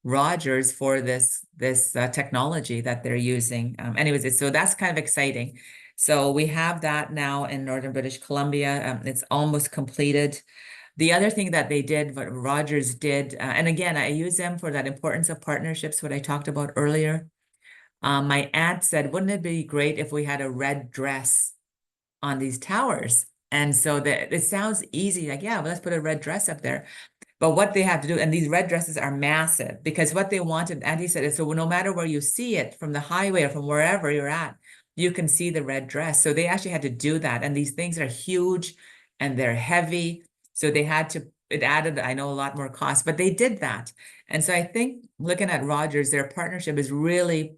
Rogers for this technology that they're using. Anyways, so that's kind of exciting. So we have that now in northern British Columbia. It's almost completed. The other thing that they did, what Rogers did, and again, I use them for that importance of partnerships, what I talked about earlier. My aunt said, wouldn't it be great if we had a red dress on these towers? And so it sounds easy, like, yeah, well, let's put a red dress up there. But what they have to do, and these red dresses are massive, because what they wanted, Auntie said, is so no matter where you see it from the highway or from wherever you're at, you can see the red dress. So they actually had to do that. And these things are huge and they're heavy. So they had to it added, I know, a lot more cost, but they did that. And so I think looking at Rogers, their partnership is really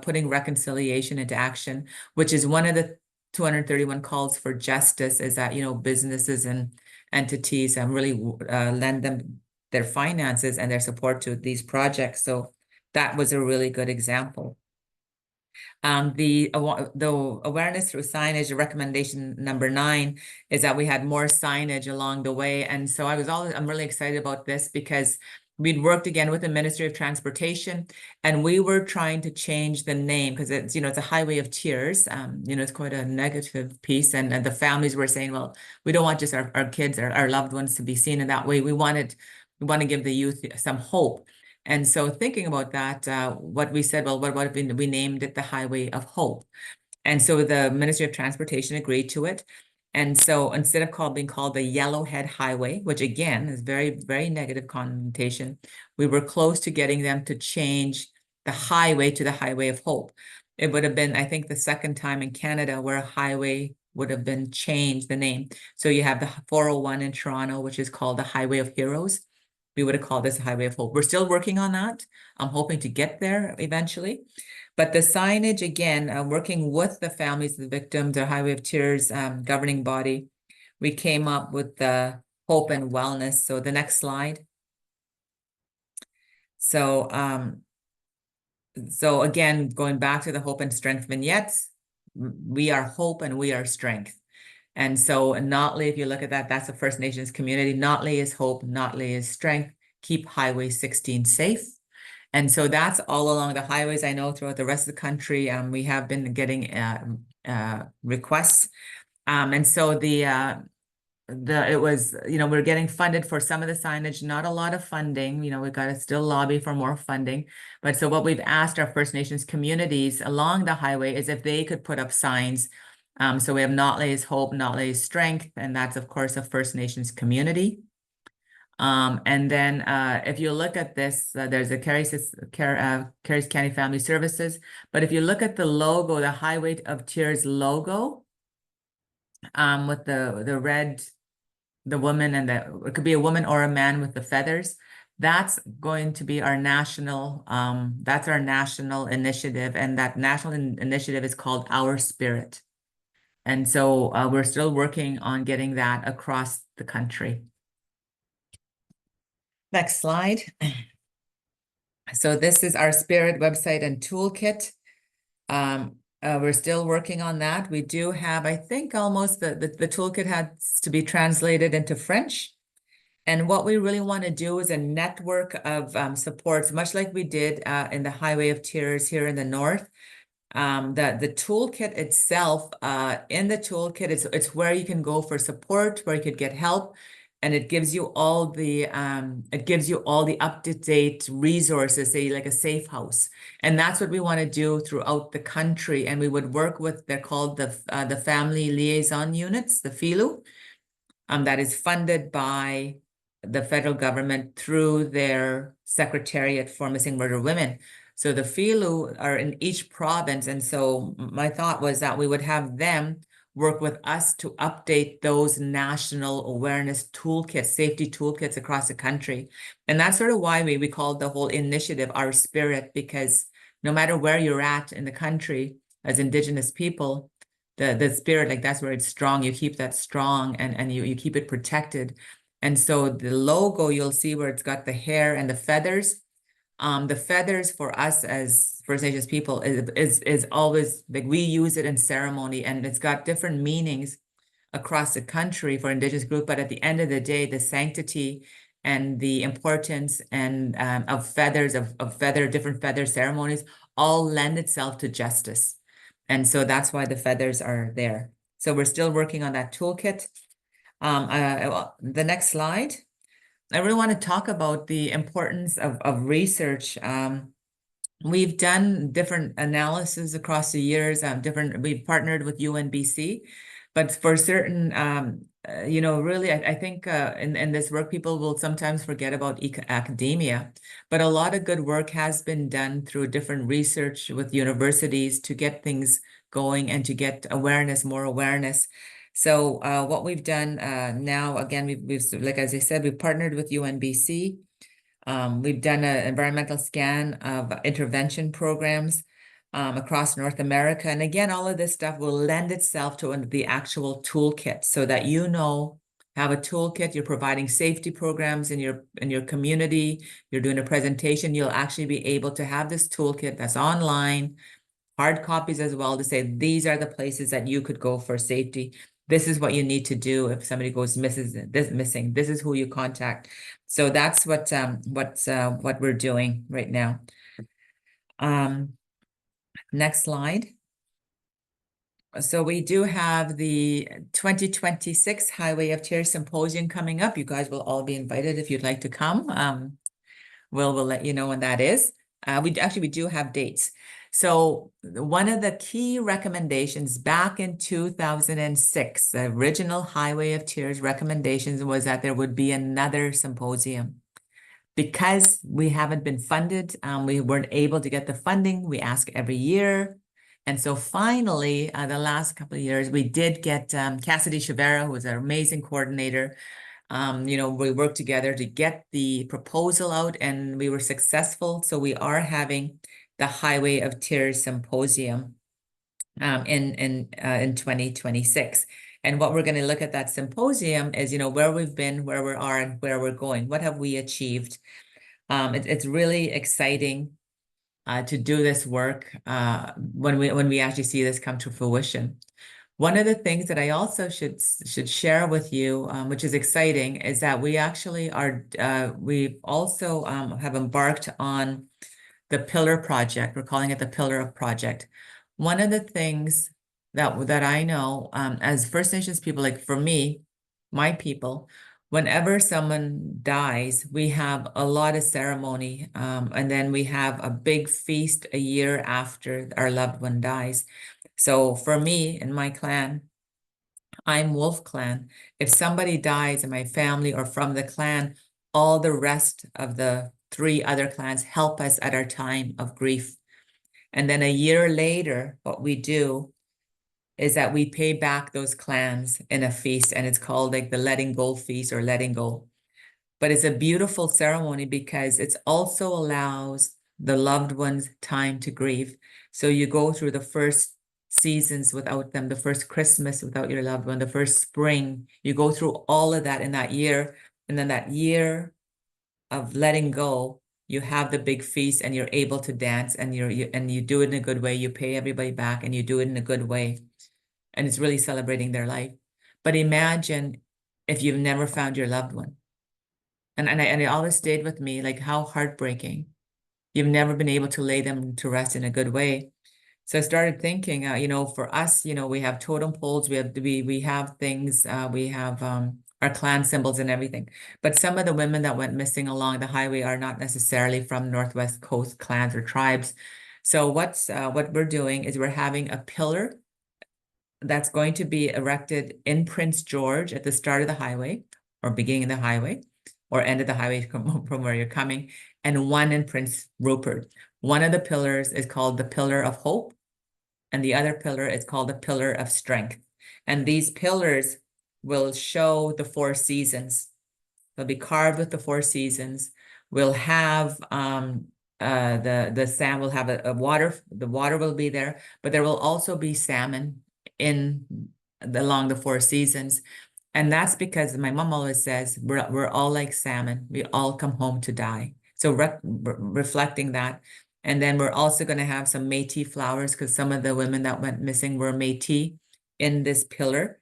putting reconciliation into action, which is one of the 231 calls for justice, is that, businesses and entities really lend them their finances and their support to these projects. So that was a really good example. The awareness through signage, recommendation number 9 is that we had more signage along the way. And so I'm really excited about this because we'd worked again with the Ministry of Transportation, and we were trying to change the name because it's a highway of tears. It's quite a negative piece, and the families were saying, well, we don't want just our kids or our loved ones to be seen in that way. We want to give the youth some hope. And so thinking about that, what we said, well, what if we named it the Highway of Hope? And so the Ministry of Transportation agreed to it. And so instead of being called the Yellowhead Highway, which again is very, very negative connotation, we were close to getting them to change the highway to the Highway of Hope. It would have been, I think, the second time in Canada where a highway would have been changed the name. So you have the 401 in Toronto, which is called the Highway of Heroes. We would have called this a Highway of Hope. We're still working on that. I'm hoping to get there eventually. But the signage, again, working with the families of the victims, the Highway of Tears governing body, we came up with the hope and wellness. So the next slide. So, so again, going back to the hope and strength vignettes, we are hope and we are strength. And so Notley, if you look at that, that's the First Nations community. Notley is hope, Notley is strength. Keep Highway 16 safe. And so that's all along the highways. I know throughout the rest of the country, we have been getting requests. And so it was, we're getting funded for some of the signage, not a lot of funding. We've got to still lobby for more funding. But so what we've asked our First Nations communities along the highway is if they could put up signs. So we have Notley is hope, Notley is strength, and that's of course a First Nations community. And then if you look at this, there's a Carrier Sekani Family Services. But if you look at the logo, the Highway of Tears logo, with the red, the woman, and it could be a woman or a man with the feathers. That's going to be our national, that's our national initiative. And that national initiative is called Our Spirit. And so we're still working on getting that across the country. Next slide. So this is our Spirit website and toolkit. We're still working on that. We do have, I think, almost the toolkit has to be translated into French. And what we really want to do is a network of supports, much like we did in the Highway of Tears here in the north. The toolkit itself, in the toolkit, it's where you can go for support, where you could get help. And it gives you all the up-to-date resources, say like a safe house. And that's what we want to do throughout the country. And we would work with, they're called the Family Liaison Units, the FILU, that is funded by the federal government through their Secretariat for Missing Murdered Women. So the FILU are in each province. And so my thought was that we would have them work with us to update those national awareness toolkits, safety toolkits across the country. And that's sort of why we called the whole initiative Our Spirit, because no matter where you're at in the country as Indigenous people, the spirit, like that's where it's strong. You keep that strong and you keep it protected. And so the logo, you'll see where it's got the hair and the feathers. The feathers for us as First Nations people is always like we use it in ceremony, and it's got different meanings across the country for Indigenous group. But at the end of the day, the sanctity and the importance and of feathers, of different feather ceremonies all lend itself to justice. And so that's why the feathers are there. So we're still working on that toolkit. The next slide. I really want to talk about the importance of research. We've done different analysis across the years, we've partnered with UNBC, but for certain, really, I think in this work, people will sometimes forget about academia, but a lot of good work has been done through different research with universities to get things going and to get awareness, more awareness. So what we've done now, again, we've like as I said, we've partnered with UNBC. We've done an environmental scan of intervention programs across North America. And again, all of this stuff will lend itself to the actual toolkit so that have a toolkit, you're providing safety programs in your community, you're doing a presentation, you'll actually be able to have this toolkit that's online, hard copies as well, to say these are the places that you could go for safety. This is what you need to do if somebody goes missing. This is who you contact. So that's what we're doing right now. Next slide. So we do have the 2026 Highway of Tears Symposium coming up. You guys will all be invited if you'd like to come. We'll let you know when that is. We do have dates. So one of the key recommendations back in 2006, the original Highway of Tears recommendations was that there would be another symposium. Because we haven't been funded, we weren't able to get the funding. We ask every year. And so finally, the last couple of years, we did get Cassidy Chavera, who was an amazing coordinator. We worked together to get the proposal out and we were successful. So we are having the Highway of Tears Symposium in 2026. And what we're going to look at that symposium is, where we've been, where we are, and where we're going. What have we achieved? It's really exciting to do this work when we actually see this come to fruition. One of the things that I also should share with you, which is exciting, is that we actually we also have embarked on the Pillar Project. We're calling it the Pillar Project. One of the things that I know as First Nations people, like for me, my people, whenever someone dies, we have a lot of ceremony, and then we have a big feast a year after our loved one dies. So for me and my clan, I'm Wolf Clan. If somebody dies in my family or from the clan, all the rest of the 3 other clans help us at our time of grief. And then a year later, what we do is that we pay back those clans in a feast, and it's called like the letting go feast or letting go. But it's a beautiful ceremony because it also allows the loved ones time to grieve. So you go through the first seasons without them, the first Christmas without your loved one, the first spring. You go through all of that in that year. And then that year of letting go, you have the big feast and you're able to dance and you do it in a good way. You pay everybody back and you do it in a good way. And it's really celebrating their life. But imagine if you've never found your loved one. And it always stayed with me, like how heartbreaking. You've never been able to lay them to rest in a good way. So I started thinking, for us, we have totem poles, we have things, we have our clan symbols and everything. But some of the women that went missing along the highway are not necessarily from Northwest Coast clans or tribes. So what we're doing is we're having a pillar that's going to be erected in Prince George at the start of the highway or beginning of the highway or end of the highway from where you're coming, and one in Prince Rupert. One of the pillars is called the Pillar of Hope, and the other pillar is called the Pillar of Strength. And these pillars will show the 4 seasons. They'll be carved with the 4 seasons. We'll have the sand will have a water, the water will be there, but there will also be salmon along the 4 seasons. And that's because my mom always says, we're all like salmon. We all come home to die. So reflecting that. And then we're also going to have some Métis flowers because some of the women that went missing were Métis in this pillar.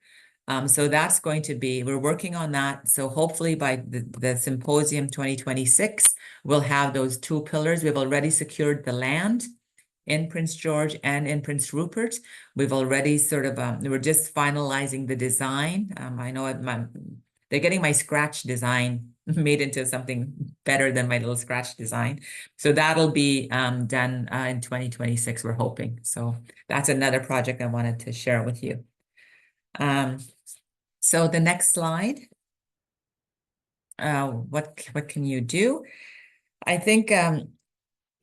So that's going to be, we're working on that. So hopefully by the symposium 2026, we'll have those 2 pillars. We've already secured the land in Prince George and in Prince Rupert. We've already sort of, we're just finalizing the design. I know they're getting my scratch design made into something better than my little scratch design. So that'll be done in 2026, we're hoping. So that's another project I wanted to share with you. So the next slide, what can you do? I think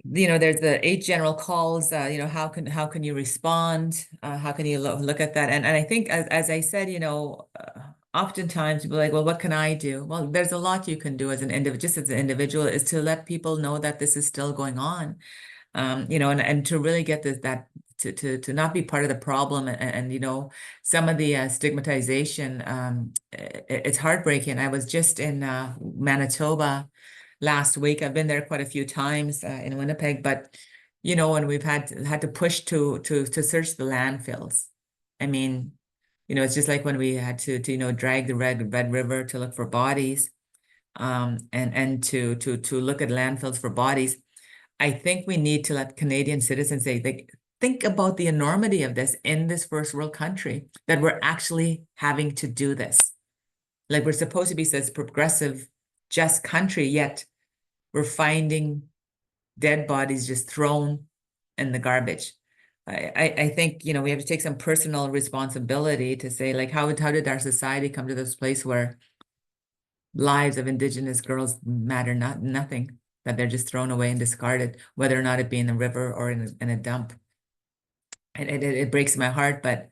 there's the 8 general calls, how can you respond? How can you look at that? And I think as I said, oftentimes people are like, well, what can I do? Well, there's a lot you can do as an individual, just as an individual, is to let people know that this is still going on. And to really get that to not be part of the problem, and some of the stigmatization, it's heartbreaking. I was just in Manitoba last week. I've been there quite a few times in Winnipeg, but and we've had to push to search the landfills. I mean, it's just like when we had to drag the Red River to look for bodies, and to look at landfills for bodies. I think we need to let Canadian citizens say, like, think about the enormity of this in this first world country, that we're actually having to do this. Like, we're supposed to be this progressive, just country, yet we're finding dead bodies just thrown in the garbage. I think, we have to take some personal responsibility to say, like, how did our society come to this place where lives of Indigenous girls matter nothing, that they're just thrown away and discarded, whether or not it be in the river or in a dump. And it breaks my heart, but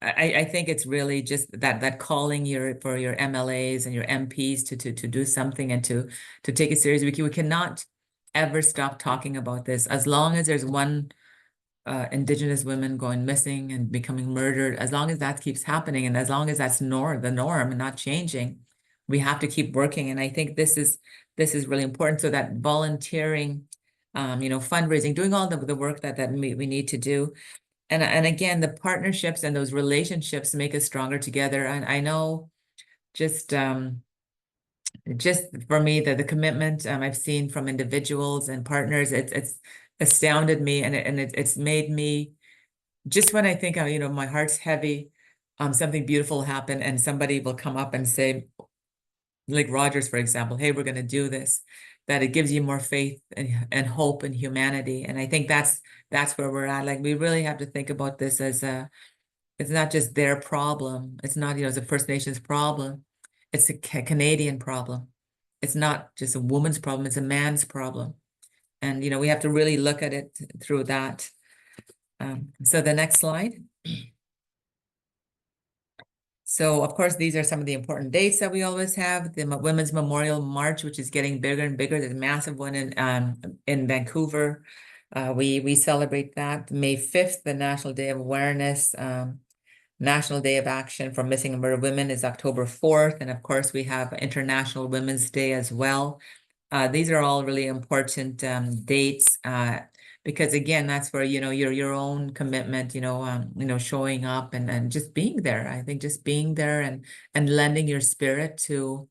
I think it's really just that calling for your MLAs and your MPs to do something and to take it serious. We cannot ever stop talking about this. As long as there's one Indigenous women going missing and becoming murdered, as long as that keeps happening, and as long as that's the norm and not changing, we have to keep working. And I think this is really important. So that volunteering, fundraising, doing all the work that we need to do. And again, the partnerships and those relationships make us stronger together. And I know just for me, the commitment I've seen from individuals and partners, it's astounded me, and it's made me, just when I think my heart's heavy, something beautiful will happen, and somebody will come up and say, like Rogers, for example, hey, we're going to do this, that it gives you more faith and hope in humanity. And I think that's where we're at. Like, we really have to think about this as it's not just their problem. It's not, it's a First Nations problem. It's a Canadian problem. It's not just a woman's problem. It's a man's problem. And, we have to really look at it through that. So the next slide. So, of course, these are some of the important dates that we always have. The Women's Memorial March, which is getting bigger and bigger. There's a massive one in Vancouver. We celebrate that. May 5th, the National Day of Awareness. National Day of Action for Missing and Murdered Women is October 4th. And of course, we have International Women's Day as well. These are all really important dates, because again, that's where, your own commitment, showing up and just being there. I think just being there and lending your spirit to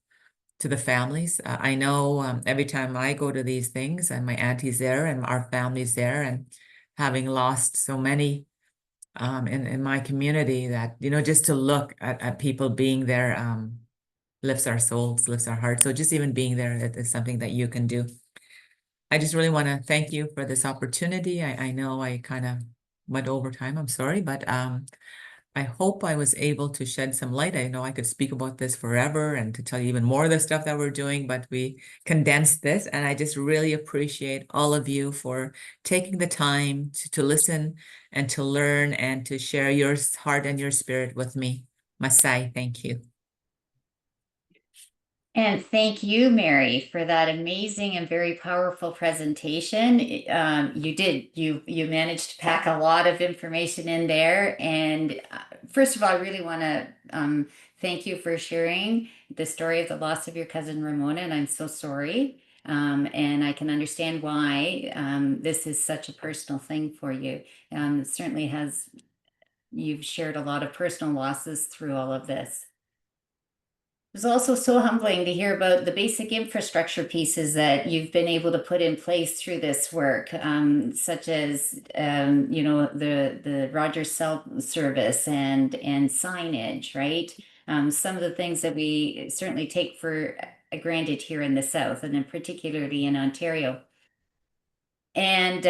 the families. I know every time I go to these things, and my auntie's there and our family's there, and having lost so many in my community, that, just to look at people being there lifts our souls, lifts our hearts. So just even being there is something that you can do. I just really want to thank you for this opportunity. I know I kind of went over time. I'm sorry, but I hope I was able to shed some light. I know I could speak about this forever and to tell you even more of the stuff that we're doing, but we condensed this, and I just really appreciate all of you for taking the time to listen and to learn and to share your heart and your spirit with me. Masai, thank you. And thank you, Mary, for that amazing and very powerful presentation. You managed to pack a lot of information in there. And first of all, I really want to thank you for sharing the story of the loss of your cousin Ramona. And I'm so sorry. And I can understand why this is such a personal thing for you. It certainly you've shared a lot of personal losses through all of this. It's also so humbling to hear about the basic infrastructure pieces that you've been able to put in place through this work, such as the Rogers cell service and signage, right? Some of the things that we certainly take for granted here in the South, and in particularly in Ontario. And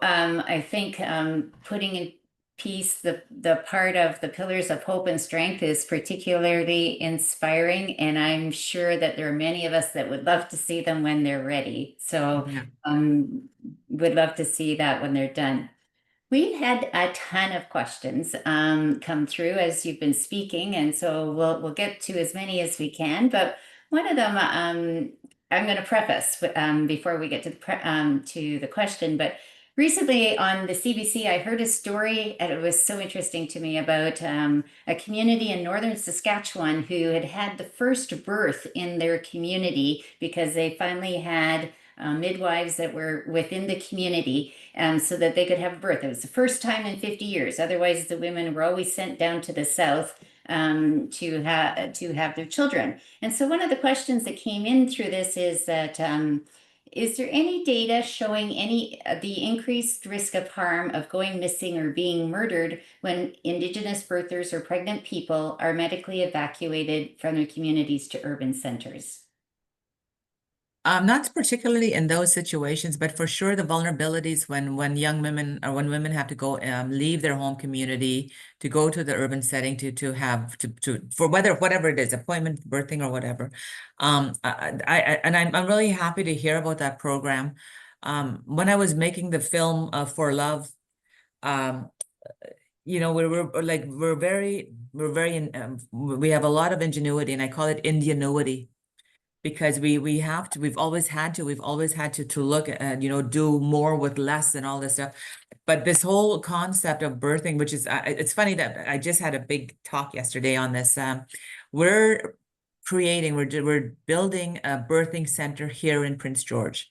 I think putting in piece, the part of the pillars of hope and strength is particularly inspiring, and I'm sure that there are many of us that would love to see them when they're ready. So Yeah. would love to see that when they're done. We've had a ton of questions come through as you've been speaking, and so we'll get to as many as we can. But one of them, I'm going to preface before we get to to the question. But recently on the CBC, I heard a story, and it was so interesting to me about a community in northern Saskatchewan who had had the first birth in their community because they finally had midwives that were within the community so that they could have a birth. It was the first time in 50 years. Otherwise, the women were always sent down to the south to have their children. And so, one of the questions that came in through this is that is there any data showing any the increased risk of harm of going missing or being murdered when Indigenous birthers or pregnant people are medically evacuated from their communities to urban centers? Not particularly in those situations, but for sure the vulnerabilities when young women or when women have to go leave their home community to go to the urban setting to have to for whatever it is, appointment, birthing or whatever. And I'm really happy to hear about that program. When I was making the film For Love, um, we have a lot of ingenuity, and I call it Indianuity, because we've always had to look at, do more with less and all this stuff. But this whole concept of birthing, which is, it's funny that I just had a big talk yesterday on this. We're we're building a birthing center here in Prince George,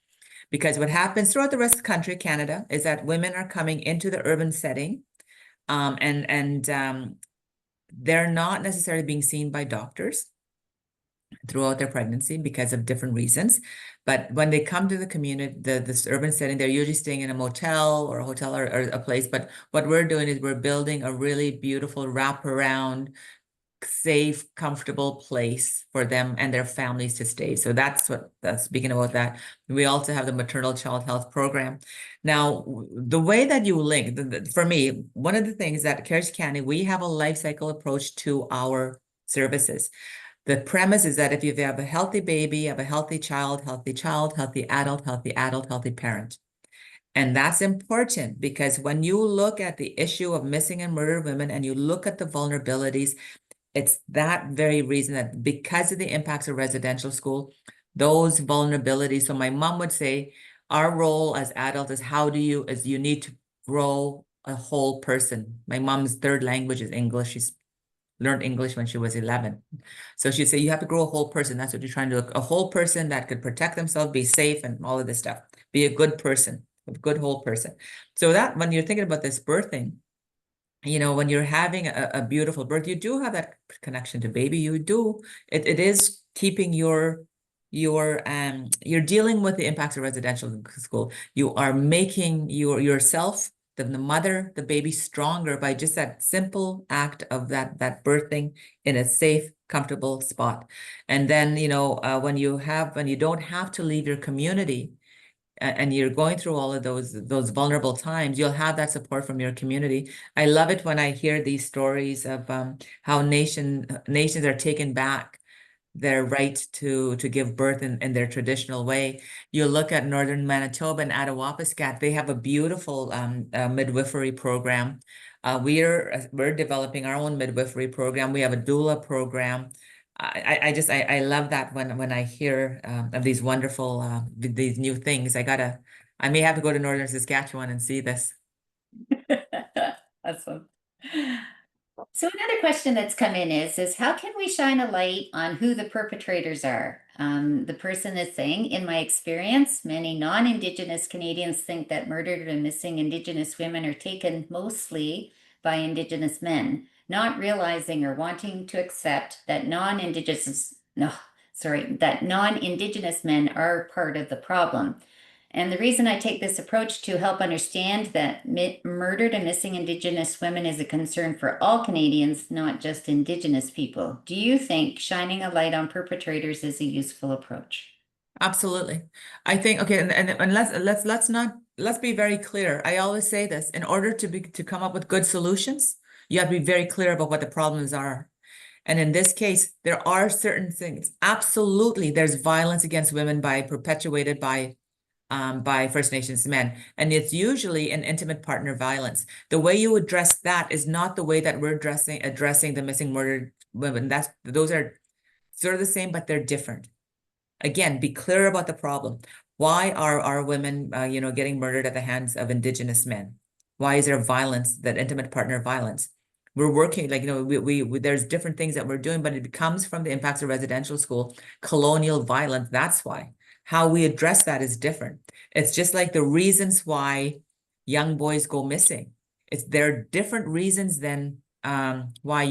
because what happens throughout the rest of the country, Canada, is that women are coming into the urban setting, and they're not necessarily being seen by doctors throughout their pregnancy because of different reasons. But when they come to the community, this urban setting, they're usually staying in a motel or a hotel or a place. But what we're doing is we're building a really beautiful wraparound, safe, comfortable place for them and their families to stay. So speaking about that. We also have the maternal child health program. Now, the way that you link, for me, one of the things that Carrier Sekani, we have a life cycle approach to our services. The premise is that if you have a healthy baby, you have a healthy child, healthy adult, healthy parent. And that's important because when you look at the issue of missing and murdered women and you look at the vulnerabilities, it's that very reason that because of the impacts of residential school, those vulnerabilities. So my mom would say, our role as adults is you need to grow a whole person. My mom's third language is English. She's learned English when she was 11. So she'd say, you have to grow a whole person. That's what you're trying to do. A whole person that could protect themselves, be safe, and all of this stuff. Be a good person, a good whole person. So that when you're thinking about this birthing, when you're having a beautiful birth, you do have that connection to baby. You do. It is keeping you're dealing with the impacts of residential school. You are making yourself, the mother, the baby stronger by just that simple act of that birthing in a safe, comfortable spot. And then, when you don't have to leave your community, and you're going through all of those vulnerable times, you'll have that support from your community. I love it when I hear these stories of how nations are taking back their right to give birth in their traditional way. You look at northern Manitoba and Attawapiskat, they have a beautiful midwifery program. We're developing our own midwifery program. We have a doula program. I love that when I hear of these wonderful these new things. I may have to go to northern Saskatchewan and see this. Awesome. So another question that's come in is how can we shine a light on who the perpetrators are? The person is saying, in my experience, many non-Indigenous Canadians think that murdered and missing Indigenous women are taken mostly by Indigenous men, not realizing or wanting to accept that non-Indigenous, no, sorry, that non-Indigenous men are part of the problem. And the reason I take this approach to help understand that murdered and missing Indigenous women is a concern for all Canadians, not just Indigenous people. Do you think shining a light on perpetrators is a useful approach? Absolutely. I think, okay, and let's not let's be very clear. I always say this, in order to come up with good solutions, you have to be very clear about what the problems are. And in this case, there are certain things. Absolutely, there's violence against women perpetuated by First Nations men. And it's usually an intimate partner violence. The way you address that is not the way that we're addressing the missing murdered women. Those are sort of the same, but they're different. Again, be clear about the problem. Why are our women, getting murdered at the hands of Indigenous men? Why is there violence, that intimate partner violence? We're working, there's different things that we're doing, but it comes from the impacts of residential school, colonial violence. That's why. How we address that is different. It's just like the reasons why young boys go missing. There are different reasons than why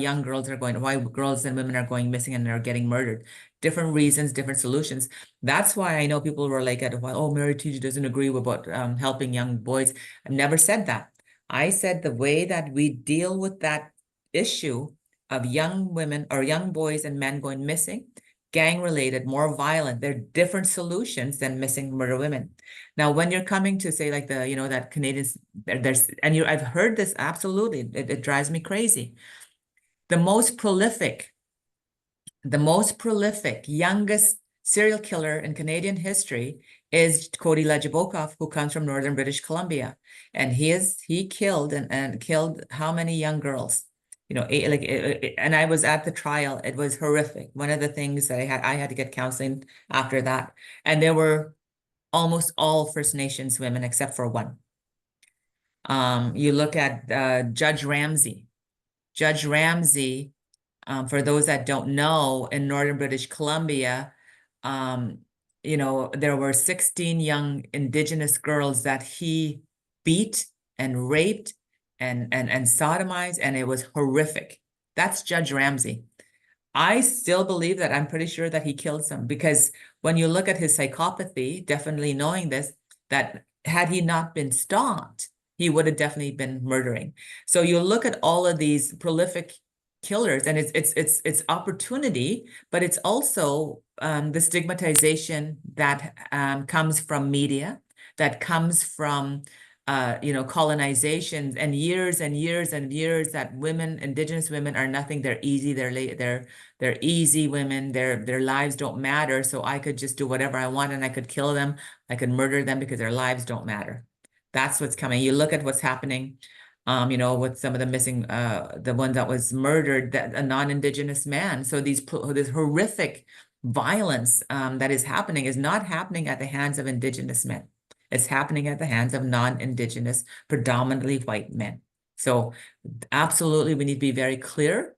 girls and women are going missing and are getting murdered. Different reasons, different solutions. That's why I know people were like, oh, Mary TJ doesn't agree with about helping young boys. I've never said that. I said the way that we deal with that issue of young women or young boys and men going missing, gang-related, more violent, they're different solutions than missing murder women. Now, when you're coming to say like that Canadians, I've heard this absolutely, it drives me crazy. The most prolific youngest serial killer in Canadian history is Cody Legibokov, who comes from northern British Columbia. And he killed and killed how many young girls? And I was at the trial. It was horrific. One of the things that I had to get counseling after that. And there were almost all First Nations women except for one. You look at Judge Ramsey. Judge Ramsey, for those that don't know, in northern British Columbia, there were 16 young Indigenous girls that he beat and raped and sodomized, and it was horrific. That's Judge Ramsey. I still believe that. I'm pretty sure that he killed some, because when you look at his psychopathy, definitely knowing this, that had he not been stopped, he would have definitely been murdering. So you look at all of these prolific killers, and it's opportunity, but it's also the stigmatization that comes from media, that comes from colonization, and years and years and years that Indigenous women are nothing. They're easy. They're easy women. Their lives don't matter. So I could just do whatever I want, and I could kill them. I could murder them because their lives don't matter. That's what's coming. You look at what's happening, with some of the missing, the one that was murdered, a non-Indigenous man. So this horrific violence that is happening is not happening at the hands of Indigenous men. It's happening at the hands of non-Indigenous, predominantly white men. So absolutely, we need to be very clear.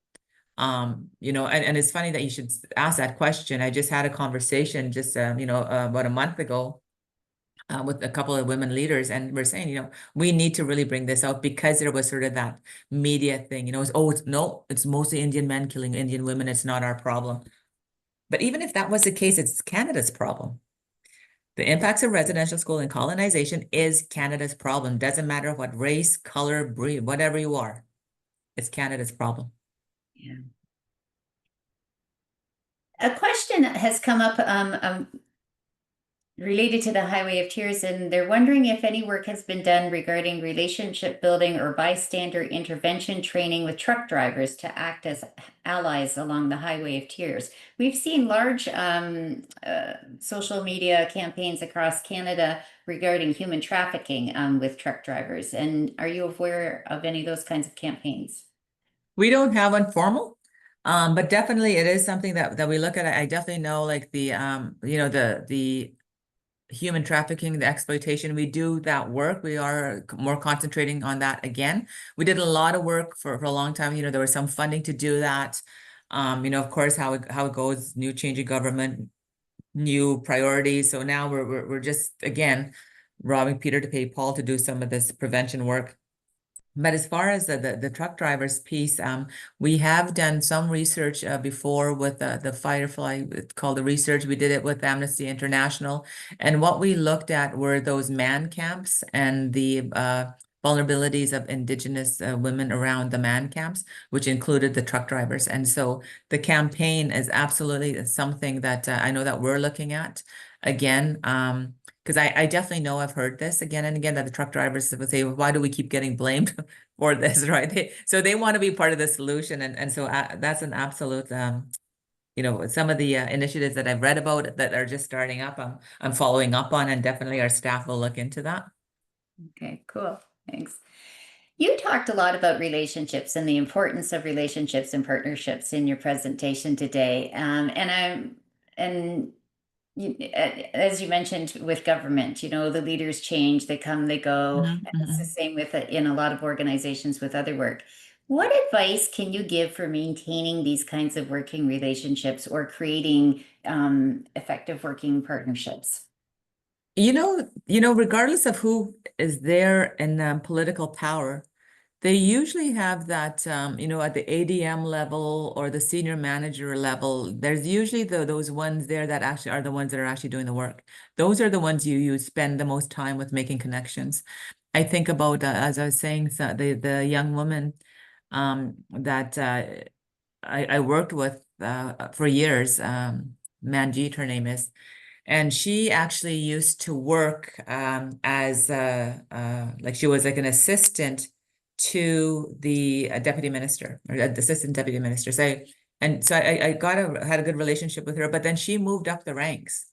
And it's funny that you should ask that question. I just had a conversation about a month ago with a couple of women leaders, and we're saying, we need to really bring this out, because there was sort of that media thing, it's mostly Indian men killing Indian women. It's not our problem. But even if that was the case, it's Canada's problem. The impacts of residential school and colonization is Canada's problem. Doesn't matter what race, color, breed, whatever you are. It's Canada's problem. Yeah. A question has come up related to the Highway of Tears, and they're wondering if any work has been done regarding relationship building or bystander intervention training with truck drivers to act as allies along the Highway of Tears. We've seen large social media campaigns across Canada regarding human trafficking with truck drivers. And are you aware of any of those kinds of campaigns? We don't have one formal, but definitely it is something that we look at. I definitely know, like the human trafficking, the exploitation, we do that work. We are more concentrating on that again. We did a lot of work for a long time. There was some funding to do that. Of course, how it goes, new change in government, new priorities. So now we're just, again, robbing Peter to pay Paul to do some of this prevention work. But as far as the truck drivers piece, we have done some research before with the Firefly. It's called the research. We did it with Amnesty International. And what we looked at were those man camps and the vulnerabilities of Indigenous women around the man camps, which included the truck drivers. And so the campaign is absolutely something that I know that we're looking at. Again, because I definitely know I've heard this again and again that the truck drivers would say, well, why do we keep getting blamed for this, right? So they want to be part of the solution, and so that's an absolute some of the initiatives that I've read about that are just starting up, I'm following up on, and definitely our staff will look into that. Okay, cool. Thanks. You talked a lot about relationships and the importance of relationships and partnerships in your presentation today. And as you mentioned with government, the leaders change, they come, they go. Mhm, And it's the mhm. same with in a lot of organizations with other work. What advice can you give for maintaining these kinds of working relationships or creating effective working partnerships? Regardless of who is there in political power, they usually have that, at the ADM level or the senior manager level, there's usually those ones there that actually are the ones that are actually doing the work. Those are the ones you spend the most time with making connections. I think about, as I was saying, so the young woman that I worked with for years, Manjeet, her name is. And she actually used to work as like she was like an assistant to the deputy minister or the assistant deputy minister. So I had a good relationship with her, but then she moved up the ranks.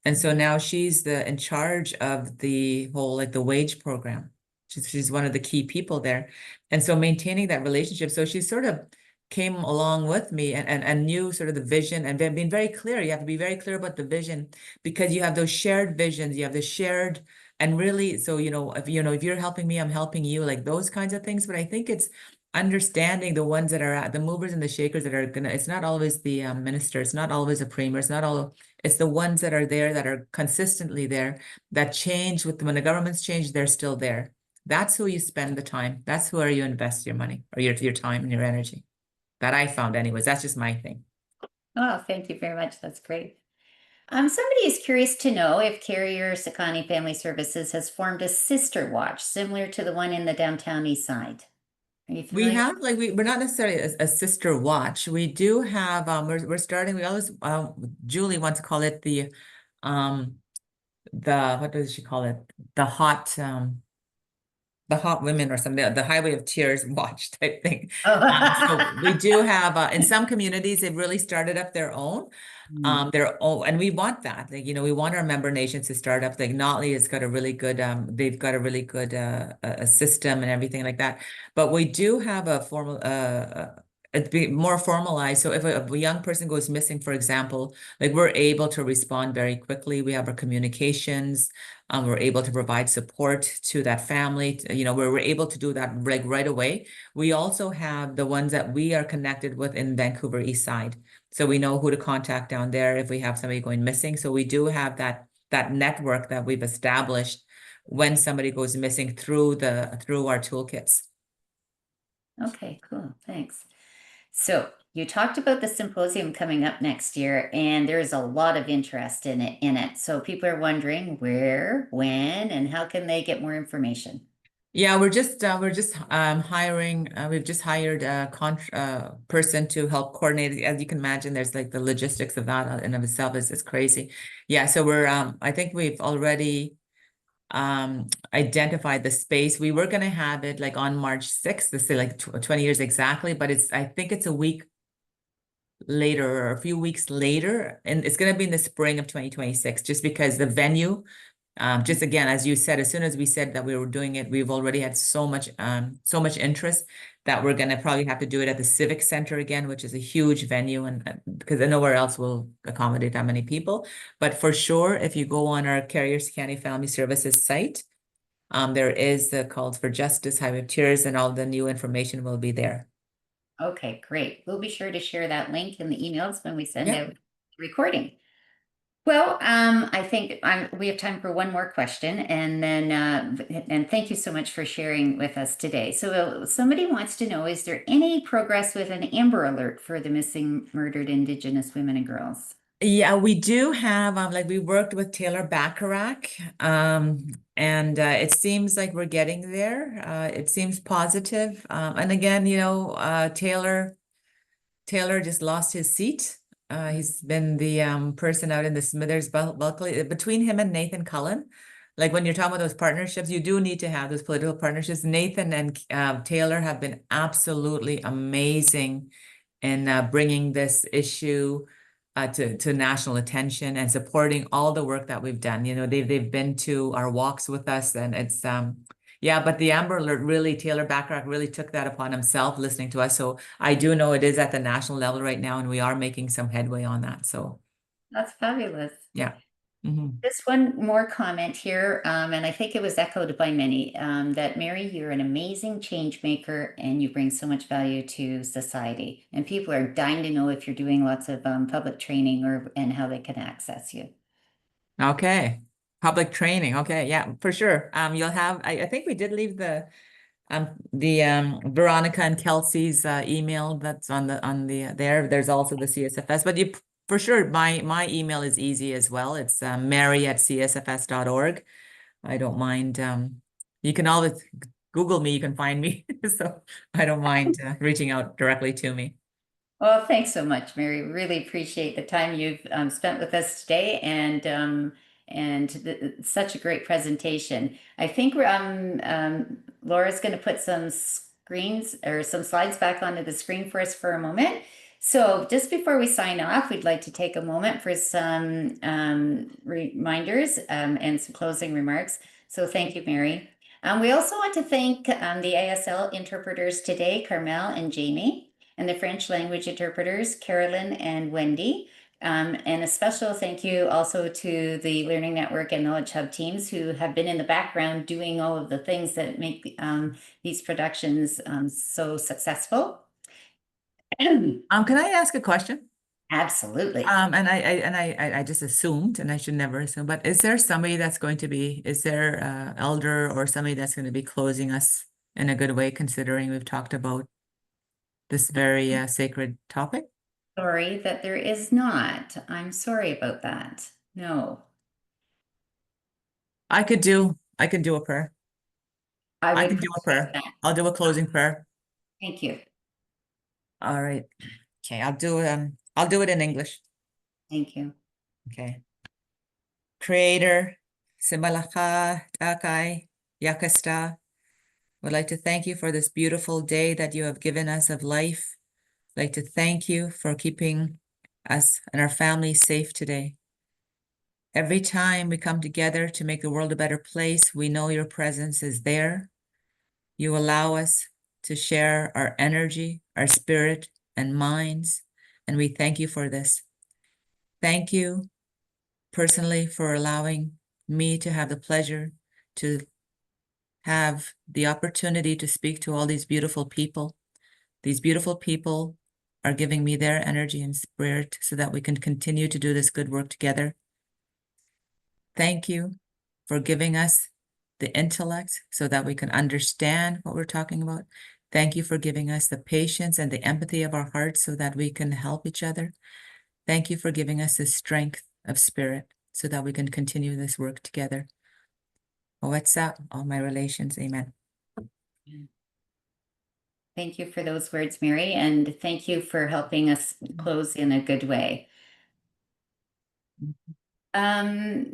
And so now she's in charge of the whole like the wage program. She's one of the key people there. And so maintaining that relationship. So she sort of came along with me and knew sort of the vision and then being very clear. You have to be very clear about the vision because you have those shared visions, you have the shared and really, so if you're helping me, I'm helping you, like those kinds of things. But I think it's understanding the ones that are at the movers and the shakers that are gonna, it's not always the minister, it's not always a premier, it's the ones that are there that are consistently there that change when the governments change, they're still there. That's who you spend the time. That's where you invest your money or your time and your energy. That I found anyways. That's just my thing. Oh, thank you very much. That's great. Somebody is curious to know if Carrier Sekani Family Services has formed a sister watch similar to the one in the downtown east side. Are you We familiar? have like we're not necessarily a sister watch. We do have we're starting, we always Julie wants to call it um what does she call it? The hot women or something, the Highway of Tears watch type thing. So we Oh. do have in some communities they've really started up their own. Hmm. And we want that. Like, we want our member nations to start up. Like Notley has got a really good, they've got a really good a system and everything like that. But we do have a formal it's be more formalized. So if a young person goes missing, for example, like we're able to respond very quickly. We have our communications. We're able to provide support to that family. We're able to do that like right away. We also have the ones that we are connected with in Vancouver East Side. So we know who to contact down there if we have somebody going missing. So we do have that network that we've established when somebody goes missing through our toolkits. Okay, cool. Thanks. So you talked about the symposium coming up next year, and there's a lot of interest in it. So people are wondering where, when, and how can they get more information? Yeah, we're just hiring. We've just hired a person to help coordinate it. As you can imagine, there's like the logistics of that in of itself is crazy. Yeah, so I think we've already identified the space. We were gonna have it like on March 6th, to say like 20 years exactly, but I think it's a week later or a few weeks later, and it's gonna be in the spring of 2026, just because the venue. Just again, as you said, as soon as we said that we were doing it, we've already had so much interest that we're gonna probably have to do it at the Civic Center again, which is a huge venue, and because nowhere else will accommodate that many people. But for sure, if you go on our Carrier Sekani Family Services site, there is the calls for justice, Highway of Tears, and all the new information will be there. Okay, great. We'll be sure to share that link in the emails when we send Yeah. out the recording. Well, I think we have time for one more question, and then and thank you so much for sharing with us today. So, somebody wants to know: is there any progress with an Amber Alert for the missing, murdered Indigenous women and girls? Yeah, we do have like we worked with Taylor Bacharach, and it seems like we're getting there. It seems positive. And again, Taylor just lost his seat. He's been the person out in the Smithers balcony between him and Nathan Cullen. Like when you're talking about those partnerships, you do need to have those political partnerships. Nathan and Taylor have been absolutely amazing in bringing this issue to national attention and supporting all the work that we've done. You know, they've been to our walks with us, and it's yeah. But the Amber Alert really, Taylor Bacharach really took that upon himself, listening to us. So I do know it is at the national level right now, and we are making some headway on that. So That's fabulous. yeah. Mhm. Just one more comment here, and I think it was echoed by many, that Mary, you're an amazing change maker and you bring so much value to society. And people are dying to know if you're doing lots of public training or and how they can access you. Okay. Public training. Okay, yeah, for sure. You'll have. I think we did leave the Veronica and Kelsey's email that's on the there. There's also the CSFS, but you for sure my email is easy as well. It's mary@csfs.org. I don't mind. You can always Google me. You can find me, so I don't mind reaching out directly to me. Well, thanks so much, Mary. Really appreciate the time you've spent with us today, and such a great presentation. I think Laura's going to put some screens or some slides back onto the screen for us for a moment. So just before we sign off, we'd like to take a moment for some reminders and some closing remarks. So thank you, Mary. We also want to thank the ASL interpreters today, Carmel and Jamie, and the French language interpreters, Carolyn and Wendy. And a special thank you also to the Learning Network and Knowledge Hub teams who have been in the background doing all of the things that make these productions so successful. Can I ask a question? Absolutely. And I just assumed, and I should never assume, but is there somebody that's going to be, is there elder or somebody that's going to be closing us in a good way, considering we've talked about this very sacred topic? Sorry that there is not. I'm sorry about that. No, I can do a prayer. I I would can do a appreciate prayer. that. I'll do a closing prayer. Thank you. All right. Okay, I'll do it in English. Thank you. Okay. Creator, Simalaka, Takai, Yakasta, would like to thank you for this beautiful day that you have given us of life. I'd like to thank you for keeping us and our families safe today. Every time we come together to make the world a better place, we know your presence is there. You allow us to share our energy, our spirit, and minds, and we thank you for this. Thank you personally for allowing me to have the pleasure to have the opportunity to speak to all these beautiful people. These beautiful people are giving me their energy and spirit so that we can continue to do this good work together. Thank you for giving us the intellect so that we can understand what we're talking about. Thank you for giving us the patience and the empathy of our hearts so that we can help each other. Thank you for giving us the strength of spirit so that we can continue this work together. What's up, all my relations? Amen. Thank you for those words, Mary, and thank you for helping us close in a good way.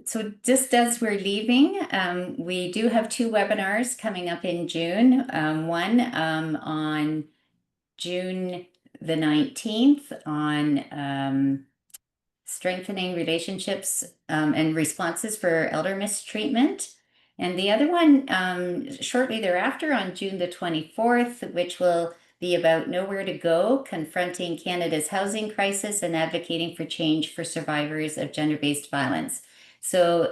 So just as we're leaving, we do have two webinars coming up in June. One on June the 19th on strengthening relationships and responses for elder mistreatment. And the other one shortly thereafter on June the 24th, which will be about Nowhere to Go, confronting Canada's housing crisis and advocating for change for survivors of gender-based violence. So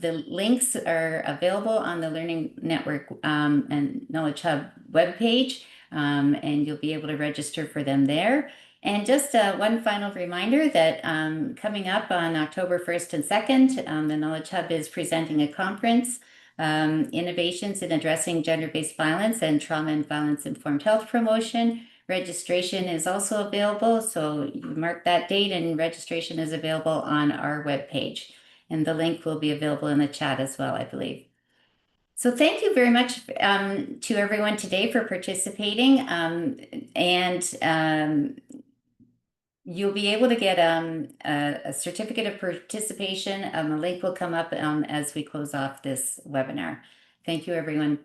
the links are available on the Learning Network and Knowledge Hub webpage, and you'll be able to register for them there. And just one final reminder that coming up on October 1st and 2nd, the Knowledge Hub is presenting a conference, Innovations in Addressing Gender-Based Violence and Trauma and Violence-Informed Health Promotion. Registration is also available, so you mark that date and registration is available on our webpage. And the link will be available in the chat as well, I believe. So thank you very much to everyone today for participating. And You'll be able to get a certificate of participation. A link will come up as we close off this webinar. Thank you, everyone.